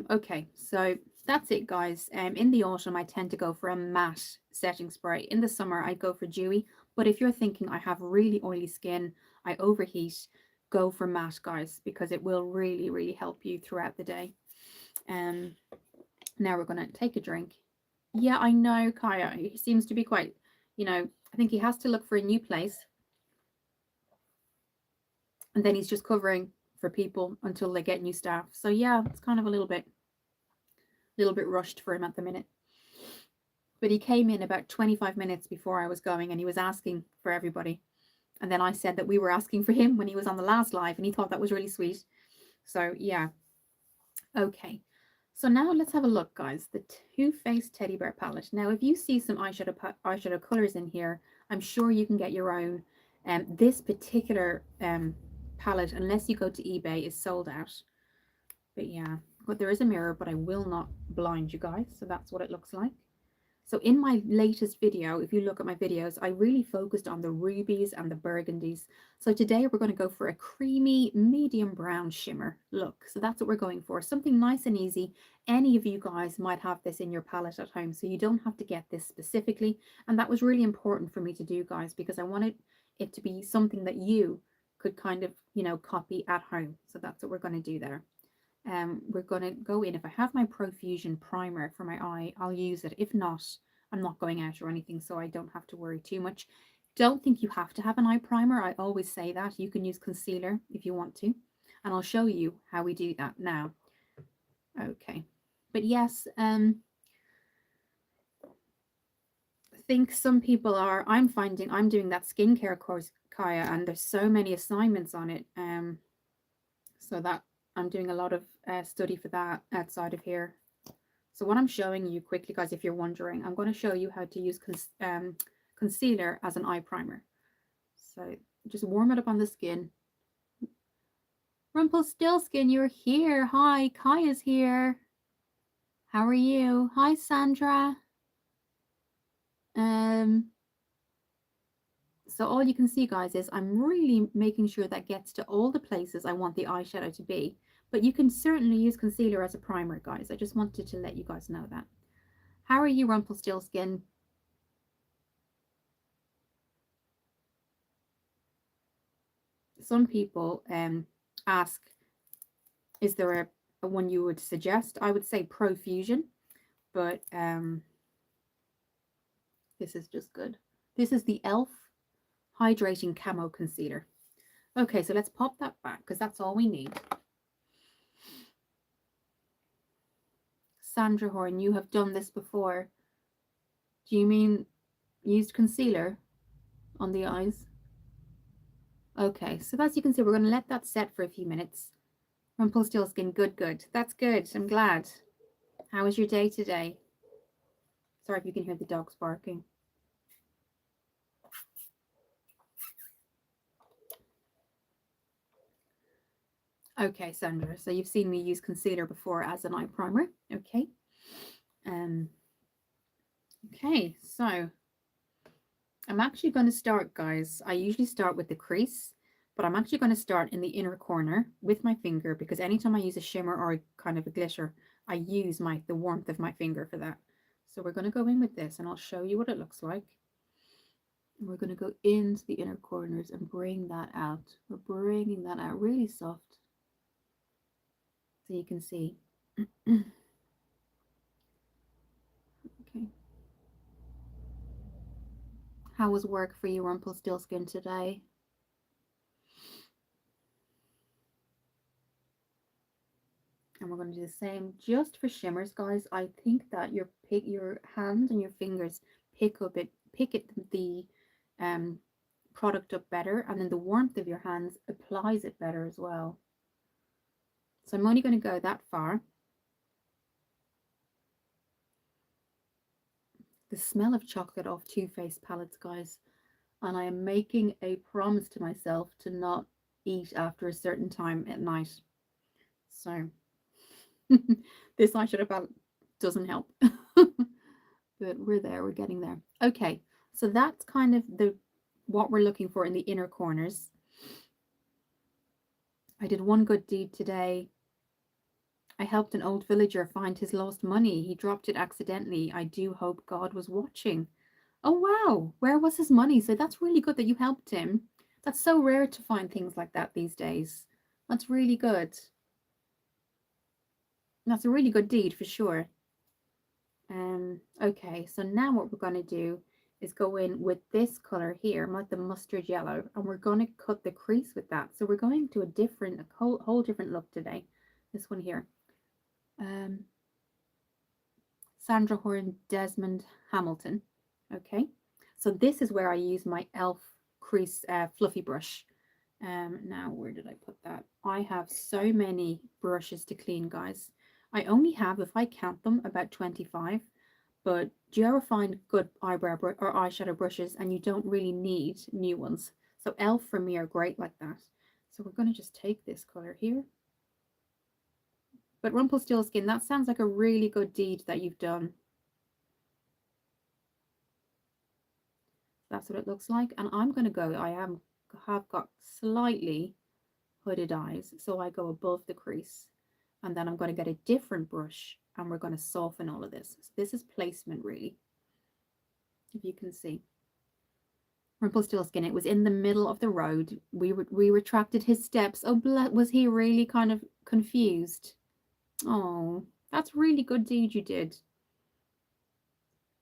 Okay, so that's it, guys. In the autumn, I tend to go for a matte setting spray. In the summer, I go for dewy. But if you're thinking I have really oily skin, I overheat, go for matte, guys, because it will really, really help you throughout the day. Now we're going to take a drink. Yeah, I know, Kaya. He seems to be quite, I think he has to look for a new place. And then he's just covering for people until they get new staff. So yeah, it's kind of a little bit rushed for him at the minute. But he came in about 25 minutes before I was going and he was asking for everybody. And then I said that we were asking for him when he was on the last live and he thought that was really sweet. So yeah. Okay. So now let's have a look, guys. The Too Faced Teddy Bear palette. Now, if you see some eyeshadow colors in here, I'm sure you can get your own. This particular palette, unless you go to eBay, is sold out. But yeah, but there is a mirror, but I will not blind you guys. So that's what it looks like. So in my latest video, if you look at my videos, I really focused on the rubies and the burgundies. So today we're going to go for a creamy medium brown shimmer look. So that's what we're going for. Something nice and easy. Any of you guys might have this in your palette at home, so you don't have to get this specifically. And that was really important for me to do, guys, because I wanted it to be something that you could kind of, copy at home. So that's what we're going to do there. We're going to go in. If I have my Profusion primer for my eye, I'll use it. If not, I'm not going out or anything, so I don't have to worry too much. Don't think you have to have an eye primer. I always say that. You can use concealer if you want to, and I'll show you how we do that now. Okay, but yes, I think some people are, I'm finding, I'm doing that skincare course, Kaya, and there's so many assignments on it, so that I'm doing a lot of study for that outside of here. So what I'm showing you quickly, guys, if you're wondering, I'm going to show you how to use concealer as an eye primer. So just warm it up on the skin. Rumpelstiltskin, you're here. Hi, Kaya's here. How are you? Hi, Sandra. So all you can see, guys, is I'm really making sure that gets to all the places I want the eyeshadow to be. But you can certainly use concealer as a primer, guys. I just wanted to let you guys know that. How are you, Rumpelstiltskin? Some people ask, is there a one you would suggest? I would say Profusion, but this is just good. This is the e.l.f. Hydrating Camo Concealer. Okay, so let's pop that back because that's all we need. Sandra Horn, you have done this before. Do you mean used concealer on the eyes? Okay, so as you can see, we're going to let that set for a few minutes. Rumpelstiltskin, good, good. That's good. I'm glad. How was your day today? Sorry if you can hear the dogs barking. Okay, Sandra, so you've seen me use concealer before as an eye primer. Okay. Okay, so I'm actually going to start, guys. I usually start with the crease, but I'm actually going to start in the inner corner with my finger because anytime I use a shimmer or kind of a glitter, I use the warmth of my finger for that. So we're going to go in with this and I'll show you what it looks like. And we're going to go into the inner corners and bring that out. We're bringing that out really soft so you can see. Okay. How was work for you, Rumpelstiltskin, today? And we're going to do the same just for shimmers, guys. I think that your hands and your fingers pick the product up better, and then the warmth of your hands applies it better as well. So I'm only going to go that far. The smell of chocolate off Too Faced palettes, guys, and I am making a promise to myself to not eat after a certain time at night. So this eyeshadow palette doesn't help. But we're there, we're getting there. Okay, so that's kind of what we're looking for in the inner corners. I did one good deed today. I helped an old villager find his lost money. He dropped it accidentally. I do hope God was watching. Oh wow, where was his money? So that's really good that you helped him. That's so rare to find things like that these days. That's really good. That's a really good deed for sure. Okay, so now what we're going to do is go in with this color here, like the mustard yellow, and we're going to cut the crease with that. So we're going to a whole different look today. This one here. Sandra Horn, Desmond Hamilton. Okay, so this is where I use my e.l.f. crease fluffy brush. Now, where did I put that? I have so many brushes to clean, guys. I only have, if I count them, about 25. But do you ever find good eyebrow or eyeshadow brushes and you don't really need new ones? So e.l.f. for me are great like that. So we're going to just take this color here. But Rumpelstiltskin, that sounds like a really good deed that you've done. That's what it looks like. And I'm going to go, have got slightly hooded eyes. So I go above the crease. And then I'm going to get a different brush and we're going to soften all of this. So this is placement, really, if you can see. Rumpelstiltskin, it was in the middle of the road. We retracted his steps. Oh, was he really kind of confused? Oh, that's really good deed you did.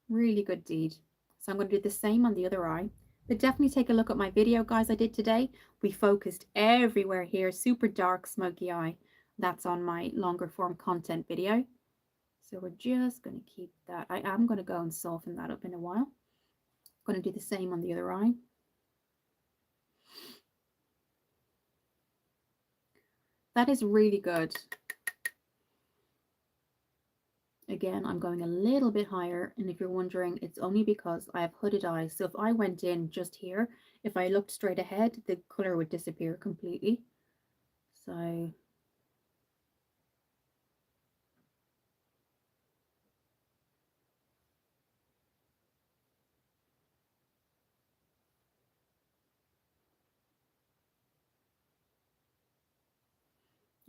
Really good deed. So I'm going to do the same on the other eye. But definitely take a look at my video, guys, I did today. We focused everywhere here. Super dark, smoky eye. That's on my longer form content video. So we're just going to keep that. I am going to go and soften that up in a while. I'm going to do the same on the other eye. That is really good. Again, I'm going a little bit higher, and if you're wondering, it's only because I have hooded eyes. So if I went in just here, if I looked straight ahead, the color would disappear completely. So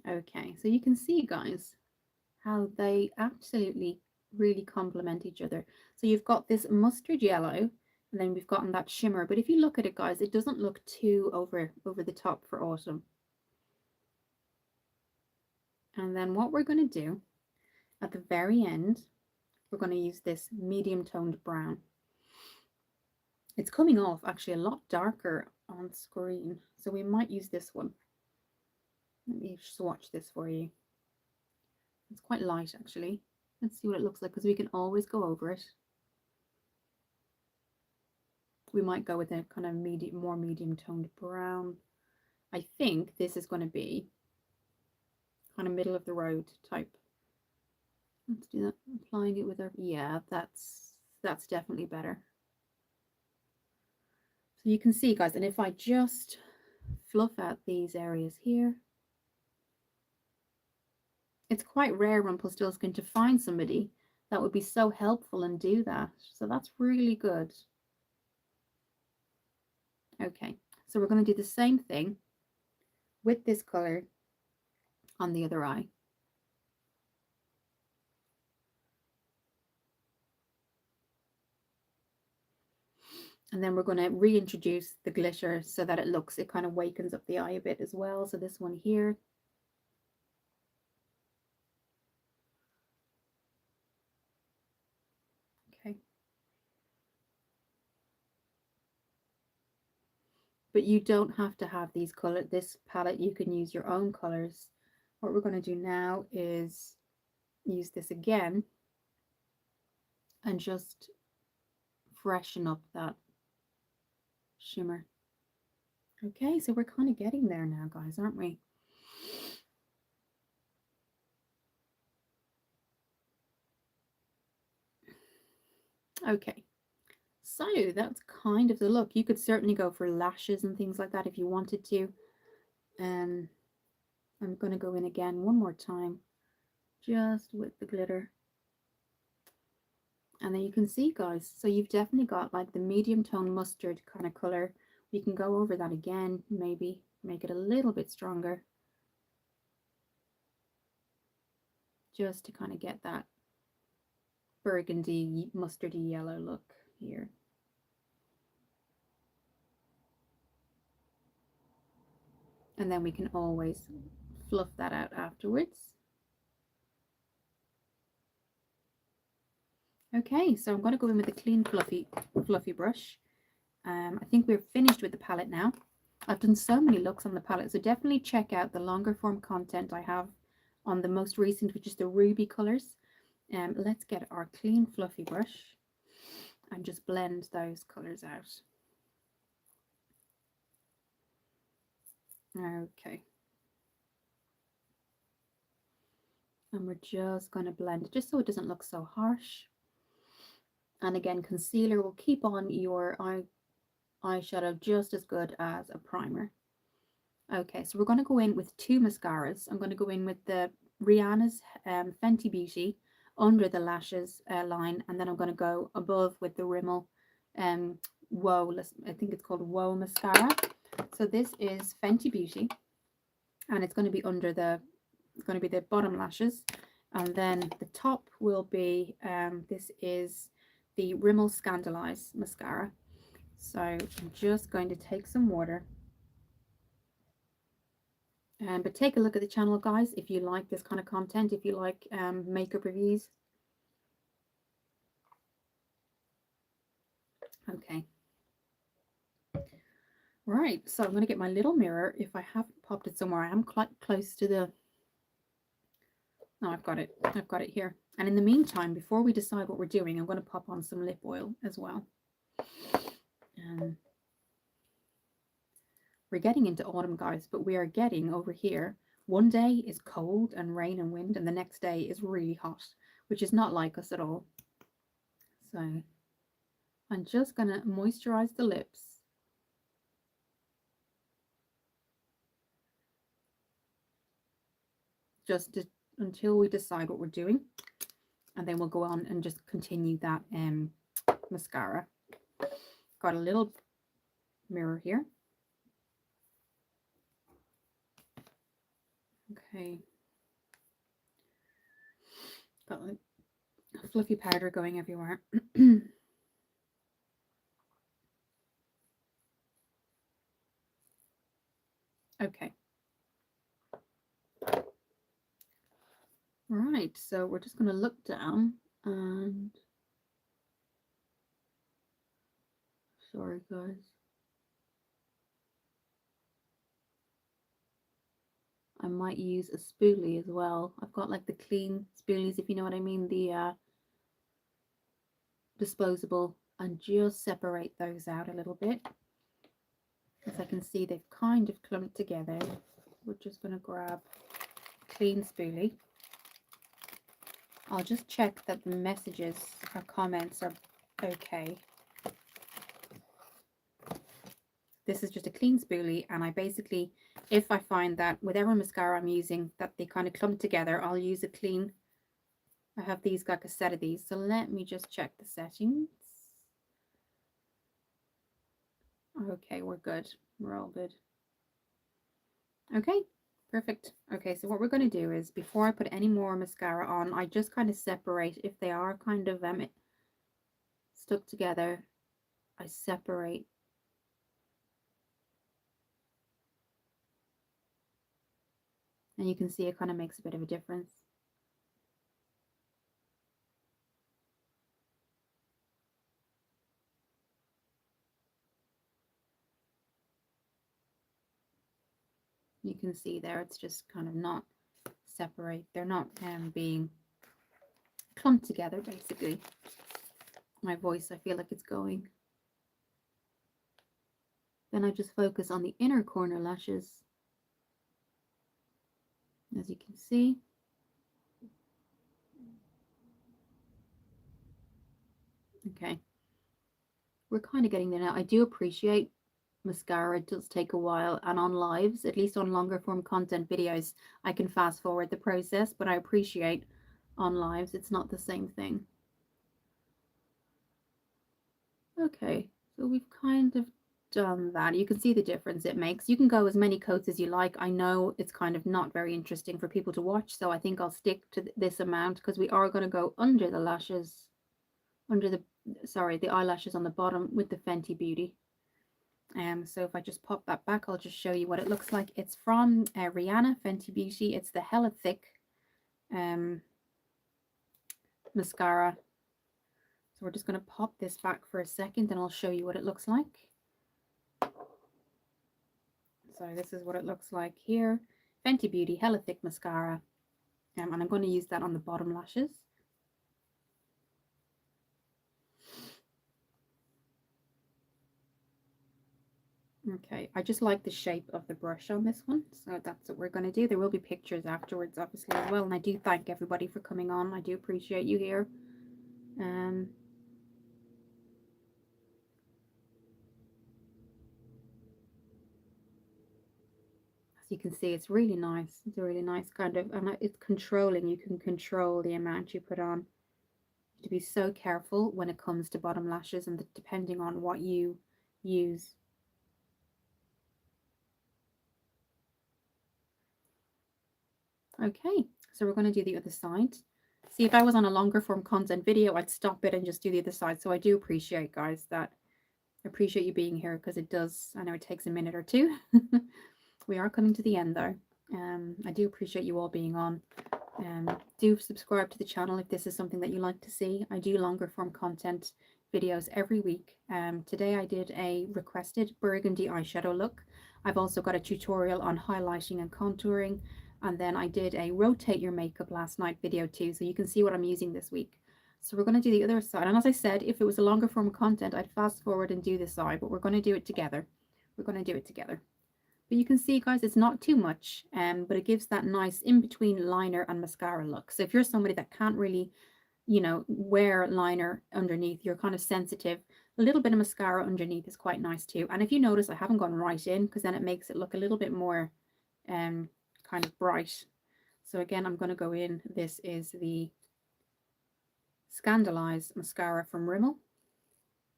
okay, so you can see, guys, how they absolutely really complement each other. So you've got this mustard yellow, and then we've gotten that shimmer. But if you look at it, guys, it doesn't look too over the top for autumn. And then what we're going to do at the very end, we're going to use this medium toned brown. It's coming off actually a lot darker on screen, so we might use this one. Let me swatch this for you. It's quite light actually. Let's see what it looks like, because we can always go over it. We might go with a kind of more medium toned brown. I think this is going to be kind of middle of the road type. Let's do that. Applying it with our, yeah, that's definitely better. So you can see, guys, and if I just fluff out these areas here, it's quite rare, Rumpelstiltskin, to find somebody that would be so helpful and do that. So that's really good. Okay, so we're going to do the same thing with this color on the other eye. And then we're going to reintroduce the glitter so that it kind of wakens up the eye a bit as well. So this one here. Okay. But you don't have to have this palette. You can use your own colors. What we're going to do now is use this again and just freshen up that shimmer. Okay, so we're kind of getting there now, guys, aren't we? Okay, so that's kind of the look. You could certainly go for lashes and things like that if you wanted to. I'm going to go in again one more time, just with the glitter. And then you can see, guys, so you've definitely got like the medium tone mustard kind of color. You can go over that again, maybe make it a little bit stronger, just to kind of get that burgundy, mustardy yellow look here. And then we can always fluff that out afterwards. Okay, so I'm going to go in with a clean fluffy brush. I think we're finished with the palette now. I've done so many looks on the palette, so definitely check out the longer form content I have on the most recent, which is the ruby colors. Let's get our clean fluffy brush and just blend those colors out. Okay. And we're just going to blend it just so it doesn't look so harsh. And again, concealer will keep on your eyeshadow just as good as a primer. Okay, so we're going to go in with two mascaras. I'm going to go in with the Rihanna's Fenty Beauty under the lashes line, and then I'm going to go above with the Rimmel Wow, I think it's called Wow mascara. So this is Fenty Beauty, and it's going to be under the bottom lashes, and then the top will be this is the Rimmel Scandaleyes mascara. So I'm just going to take some water. But take a look at the channel, guys, if you like this kind of content, if you like makeup reviews. Okay. Right, so I'm going to get my little mirror. If I haven't popped it somewhere, I am quite close to the... No, I've got it. I've got it here. And in the meantime, before we decide what we're doing, I'm going to pop on some lip oil as well. We're getting into autumn, guys, but we are getting over here. One day is cold and rain and wind, and the next day is really hot, which is not like us at all. So I'm just going to moisturize the lips. just until we decide what we're doing, and then we'll go on and just continue that mascara. Got a little mirror here. Okay. Got like fluffy powder going everywhere. Okay. Right, so we're just going to look down and sorry guys. I might use a spoolie as well. I've got like the clean spoolies, if you know what I mean, the disposable, and just separate those out a little bit. As I can see, they've kind of clumped together. We're just going to grab a clean spoolie. I'll just check that the messages or comments are okay. This is just a clean spoolie, and I basically, if I find that whatever mascara I'm using that they kind of clump together, I'll use a clean. I have these, like a set of these, so let me just check the settings. Okay, we're good. We're all good. Okay, perfect. Okay, so what we're going to do is, before I put any more mascara on, I just kind of separate. If they are kind of stuck together, I separate. And you can see it kind of makes a bit of a difference. You can see there, it's just kind of not separate. They're not being clumped together, basically. My voice, I feel like it's going. Then I just focus on the inner corner lashes. As you can see. Okay. We're kind of getting there now. I do appreciate mascara. It does take a while, and on lives, at least on longer form content videos, I can fast forward the process, but I appreciate on lives it's not the same thing. Okay, so we've kind of done that. You can see the difference it makes. You can go as many coats as you like. I know it's kind of not very interesting for people to watch, so I think I'll stick to this amount, because we are going to go under the lashes, under the eyelashes on the bottom with the Fenty Beauty. So if I just pop that back, I'll just show you what it looks like. It's from Rihanna, Fenty Beauty. It's the Hella Thick mascara. So we're just going to pop this back for a second, and I'll show you what it looks like. So this is what it looks like here. Fenty Beauty Hella Thick mascara. And I'm going to use that on the bottom lashes. Okay, I just like the shape of the brush on this one, so that's what we're going to do. There will be pictures afterwards, obviously, as well, and I do thank everybody for coming on. I do appreciate you here. As you can see, it's really nice. It's a really nice kind of, and it's controlling. You can control the amount you put on. To be so careful when it comes to bottom lashes, and depending on what you use. Okay, so we're going to do the other side. See, if I was on a longer form content video, I'd stop it and just do the other side. So I do appreciate, guys, that. I appreciate you being here, because it does, I know it takes a minute or two. We are coming to the end though. I do appreciate you all being on. Do subscribe to the channel if this is something that you like to see. I do longer form content videos every week. Today I did a requested burgundy eyeshadow look. I've also got a tutorial on highlighting and contouring, and then I did a rotate your makeup last night video too, so you can see what I'm using this week. So we're going to do the other side, and as I said, if it was a longer form content, I'd fast forward and do this side, but we're going to do it together. We're going to do it together. But you can see, guys, it's not too much, but it gives that nice in-between liner and mascara look. So if you're somebody that can't really, you know, wear liner underneath, you're kind of sensitive, a little bit of mascara underneath is quite nice too. And if you notice, I haven't gone right in, because then it makes it look a little bit more kind of bright. So again, I'm going to go in. This is the Scandalize mascara from Rimmel.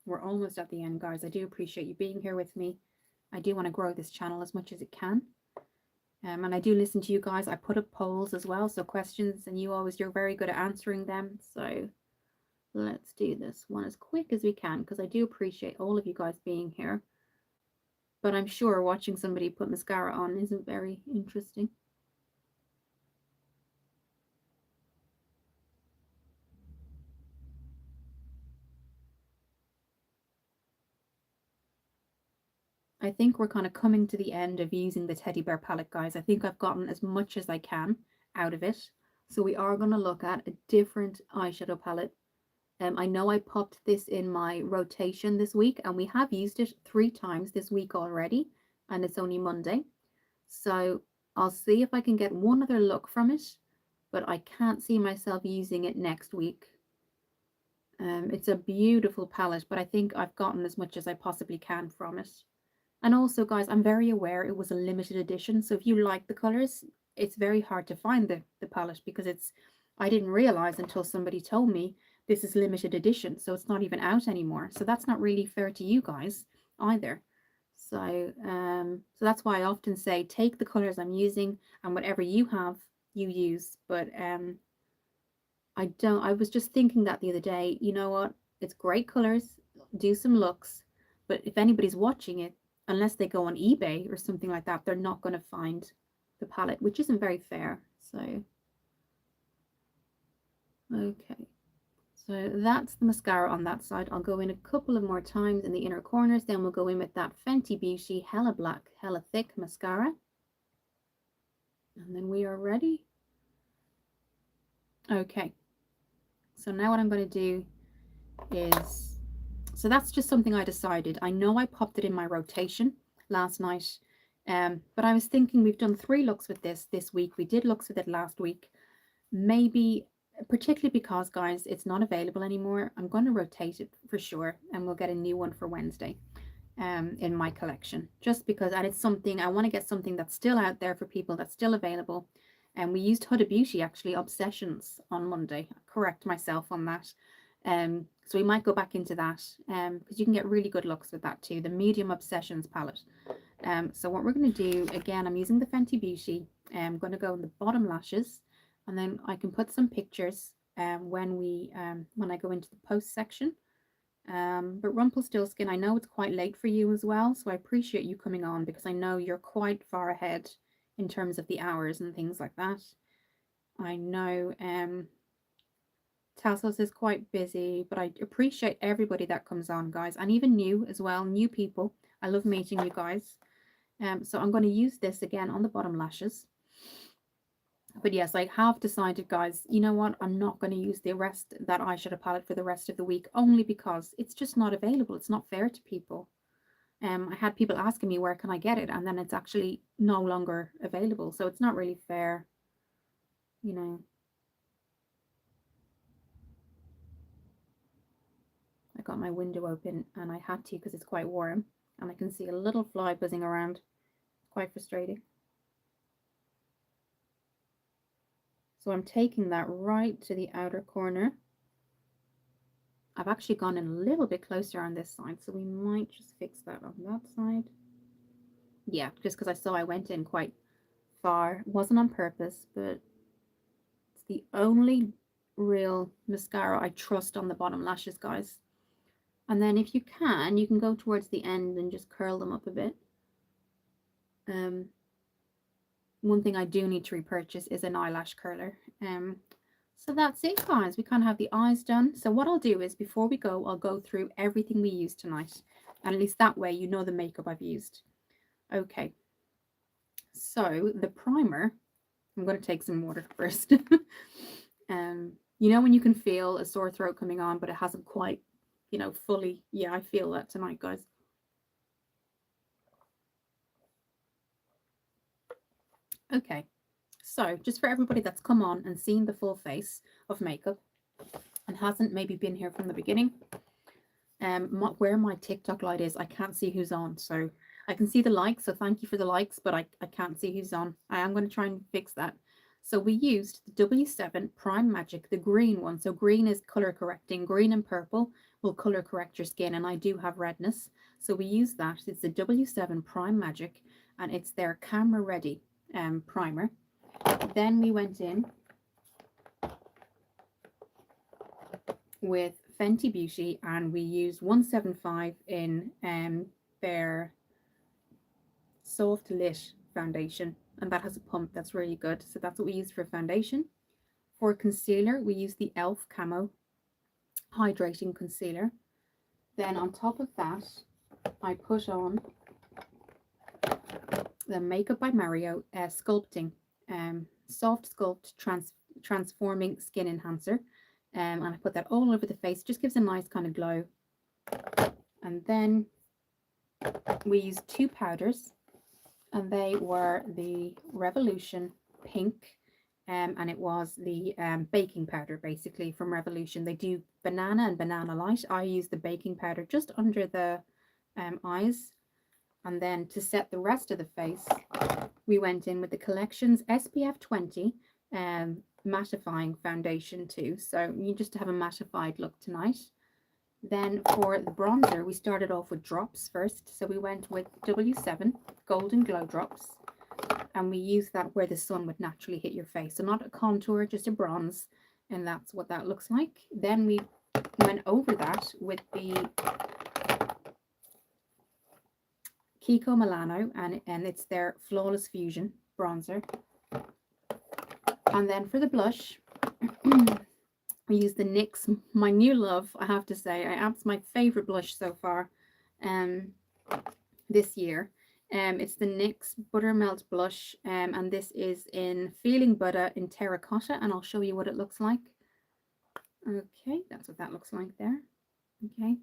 We're almost at the end, guys. I do appreciate you being here with me. I do want to grow this channel as much as it can. And I do listen to you guys. I put up polls as well, so questions, and you're very good at answering them. So let's do this one as quick as we can, because I do appreciate all of you guys being here. But I'm sure watching somebody put mascara on isn't very interesting. I think we're kind of coming to the end of using the teddy bear palette, guys. I think I've gotten as much as I can out of it. So we are going to look at a different eyeshadow palette. I know I popped this in my rotation this week, and we have used it 3 times this week already, and it's only Monday. So I'll see if I can get one other look from it, but I can't see myself using it next week. It's a beautiful palette, but I think I've gotten as much as I possibly can from it. And also, guys, I'm very aware it was a limited edition, so if you like the colors, it's very hard to find the palette, because I didn't realize until somebody told me this is limited edition, so it's not even out anymore. So that's not really fair to you guys either. So so that's why I often say take the colors I'm using, and whatever you have, you use. But I was just thinking that the other day, you know what? It's great colors, do some looks, but if anybody's watching it, unless they go on eBay or something like that, they're not going to find the palette, which isn't very fair. So, okay. So that's the mascara on that side. I'll go in a couple of more times in the inner corners. Then we'll go in with that Fenty Beauty Hella Black, Hella Thick mascara. And then we are ready. Okay. So now what I'm going to do is, so that's just something I decided. I know I popped it in my rotation last night, but I was thinking we've done 3 looks with this week. We did looks with it last week. Maybe, particularly because, guys, it's not available anymore, I'm going to rotate it for sure, and we'll get a new one for Wednesday in my collection, just because, and it's something I want to get, something that's still out there for people, that's still available. And we used Huda Beauty, actually, Obsessions on Monday. Correct myself on that. So we might go back into that, because you can get really good looks with that too, the Medium Obsessions palette. So what we're going to do, again, I'm using the Fenty Beauty. I'm going to go in the bottom lashes, and then I can put some pictures when I go into the post section. But Rumpelstiltskin, I know it's quite late for you as well, so I appreciate you coming on, because I know you're quite far ahead in terms of the hours and things like that. I know Tassos is quite busy, but I appreciate everybody that comes on, guys, and even new as well, new people. I love meeting you guys. So I'm going to use this again on the bottom lashes. But yes, I have decided, guys, you know what? I'm not going to use that eyeshadow palette for the rest of the week, only because it's just not available. It's not fair to people. I had people asking me, where can I get it? And then it's actually no longer available. So it's not really fair, you know. I got my window open, and I had to because it's quite warm, and I can see a little fly buzzing around. It's quite frustrating. So I'm taking that right to the outer corner. I've actually gone in a little bit closer on this side, so we might just fix that on that side. Yeah, just because I saw I went in quite far. It wasn't on purpose, but it's the only real mascara I trust on the bottom lashes, guys. And then if you can go towards the end and just curl them up a bit. One thing I do need to repurchase is an eyelash curler. So that's it, guys. We kind of have the eyes done. So what I'll do is, before we go, I'll go through everything we used tonight. And at least that way you know the makeup I've used. Okay. So the primer, I'm going to take some water first. You know when you can feel a sore throat coming on, but it hasn't quite, fully. Yeah, I feel that tonight, guys. Okay. So just for everybody that's come on and seen the full face of makeup and hasn't maybe been here from the beginning, where my TikTok light is, I can't see who's on. So I can see the likes, so thank you for the likes, but I can't see who's on. I am going to try and fix that. So we used the W7 Prime Magic, the green one. So green is color correcting. Green and purple will color correct your skin, and I do have redness. So we use that. It's the W7 Prime Magic, and it's their camera ready primer. Then we went in with Fenty Beauty, and we used 175 in their soft lit foundation, and that has a pump that's really good. So that's what we use for foundation. For concealer, we use the e.l.f. Camo Hydrating Concealer. Then on top of that, I put on the Makeup by Mario Sculpting Soft Sculpt Transforming Skin Enhancer. And I put that all over the face. Just gives a nice kind of glow. And then we used two powders, and they were the Revolution Pink, and it was the baking powder, basically, from Revolution. They do banana and banana light. I use the baking powder just under the eyes. And then to set the rest of the face, we went in with the Collection's SPF 20 mattifying foundation too. So you just have a mattified look tonight. Then for the bronzer, we started off with drops first. So we went with W7 Golden Glow Drops, and we used that where the sun would naturally hit your face. So not a contour, just a bronze, and that's what that looks like. Then we went over that with the Kiko Milano, and it's their Flawless Fusion bronzer. And then for the blush, I use the NYX, my new love, I have to say. It's my favorite blush so far this year. It's the NYX Buttermelt Blush, and this is in Feeling Butter in Terracotta, and I'll show you what it looks like. Okay, that's what that looks like there. Okay,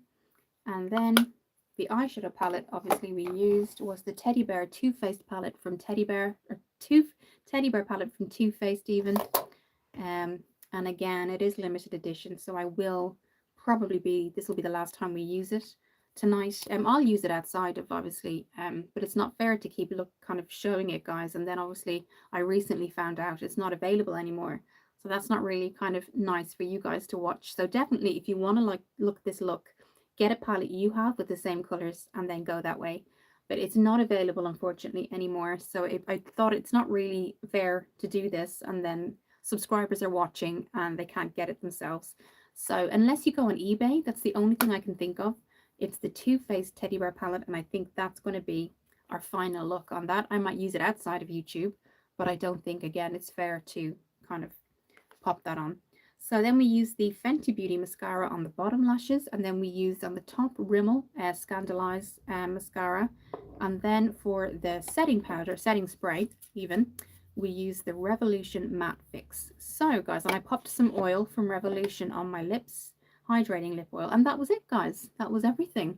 and then the eyeshadow palette, obviously, we used was the Teddy Bear Too Faced palette from Teddy Bear, or Teddy Bear palette from Too Faced even. And again, it is limited edition, so I will probably this will be the last time we use it tonight. I'll use it outside of, obviously, but it's not fair to keep kind of showing it, guys. And then obviously I recently found out it's not available anymore, so that's not really kind of nice for you guys to watch. So definitely, if you want to look this look, get a palette you have with the same colors and then go that way. But it's not available, unfortunately, anymore. So I thought it's not really fair to do this, and then subscribers are watching and they can't get it themselves. So unless you go on eBay, that's the only thing I can think of. It's the Too Faced Teddy Bear palette, and I think that's going to be our final look on that. I might use it outside of YouTube, but I don't think, again, it's fair to kind of pop that on. So then we use the Fenty Beauty mascara on the bottom lashes, and then we use on the top Rimmel Scandalize mascara. And then for the setting spray even, we use the Revolution Matte Fix. So guys, and I popped some oil from Revolution on my lips, hydrating lip oil, and that was it, guys. That was everything.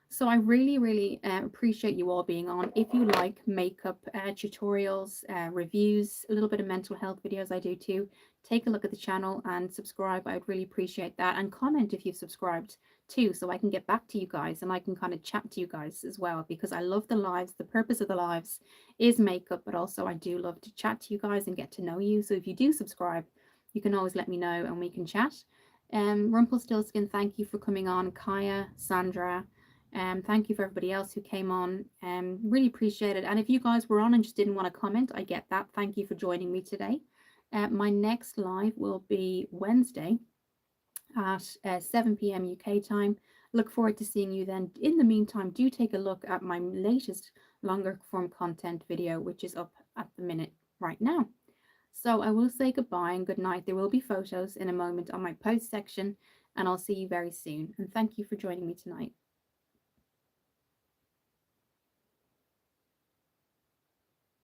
So I really appreciate you all being on. If you like makeup tutorials, reviews, a little bit of mental health videos, I do too, take a look at the channel and subscribe. I'd really appreciate that. And comment if you've subscribed too, so I can get back to you guys and I can kind of chat to you guys as well, because I love the lives. The purpose of the lives is makeup, but also I do love to chat to you guys and get to know you. So if you do subscribe, you can always let me know and we can chat. Rumpelstiltskin, thank you for coming on. Kaya, Sandra, thank you for everybody else who came on. Really appreciate it. And if you guys were on and just didn't want to comment, I get that. Thank you for joining me today. My next live will be Wednesday at 7 p.m. UK time. Look forward to seeing you then. In the meantime, do take a look at my latest longer form content video, which is up at the minute right now. So I will say goodbye and good night. There will be photos in a moment on my post section, and I'll see you very soon. And thank you for joining me tonight.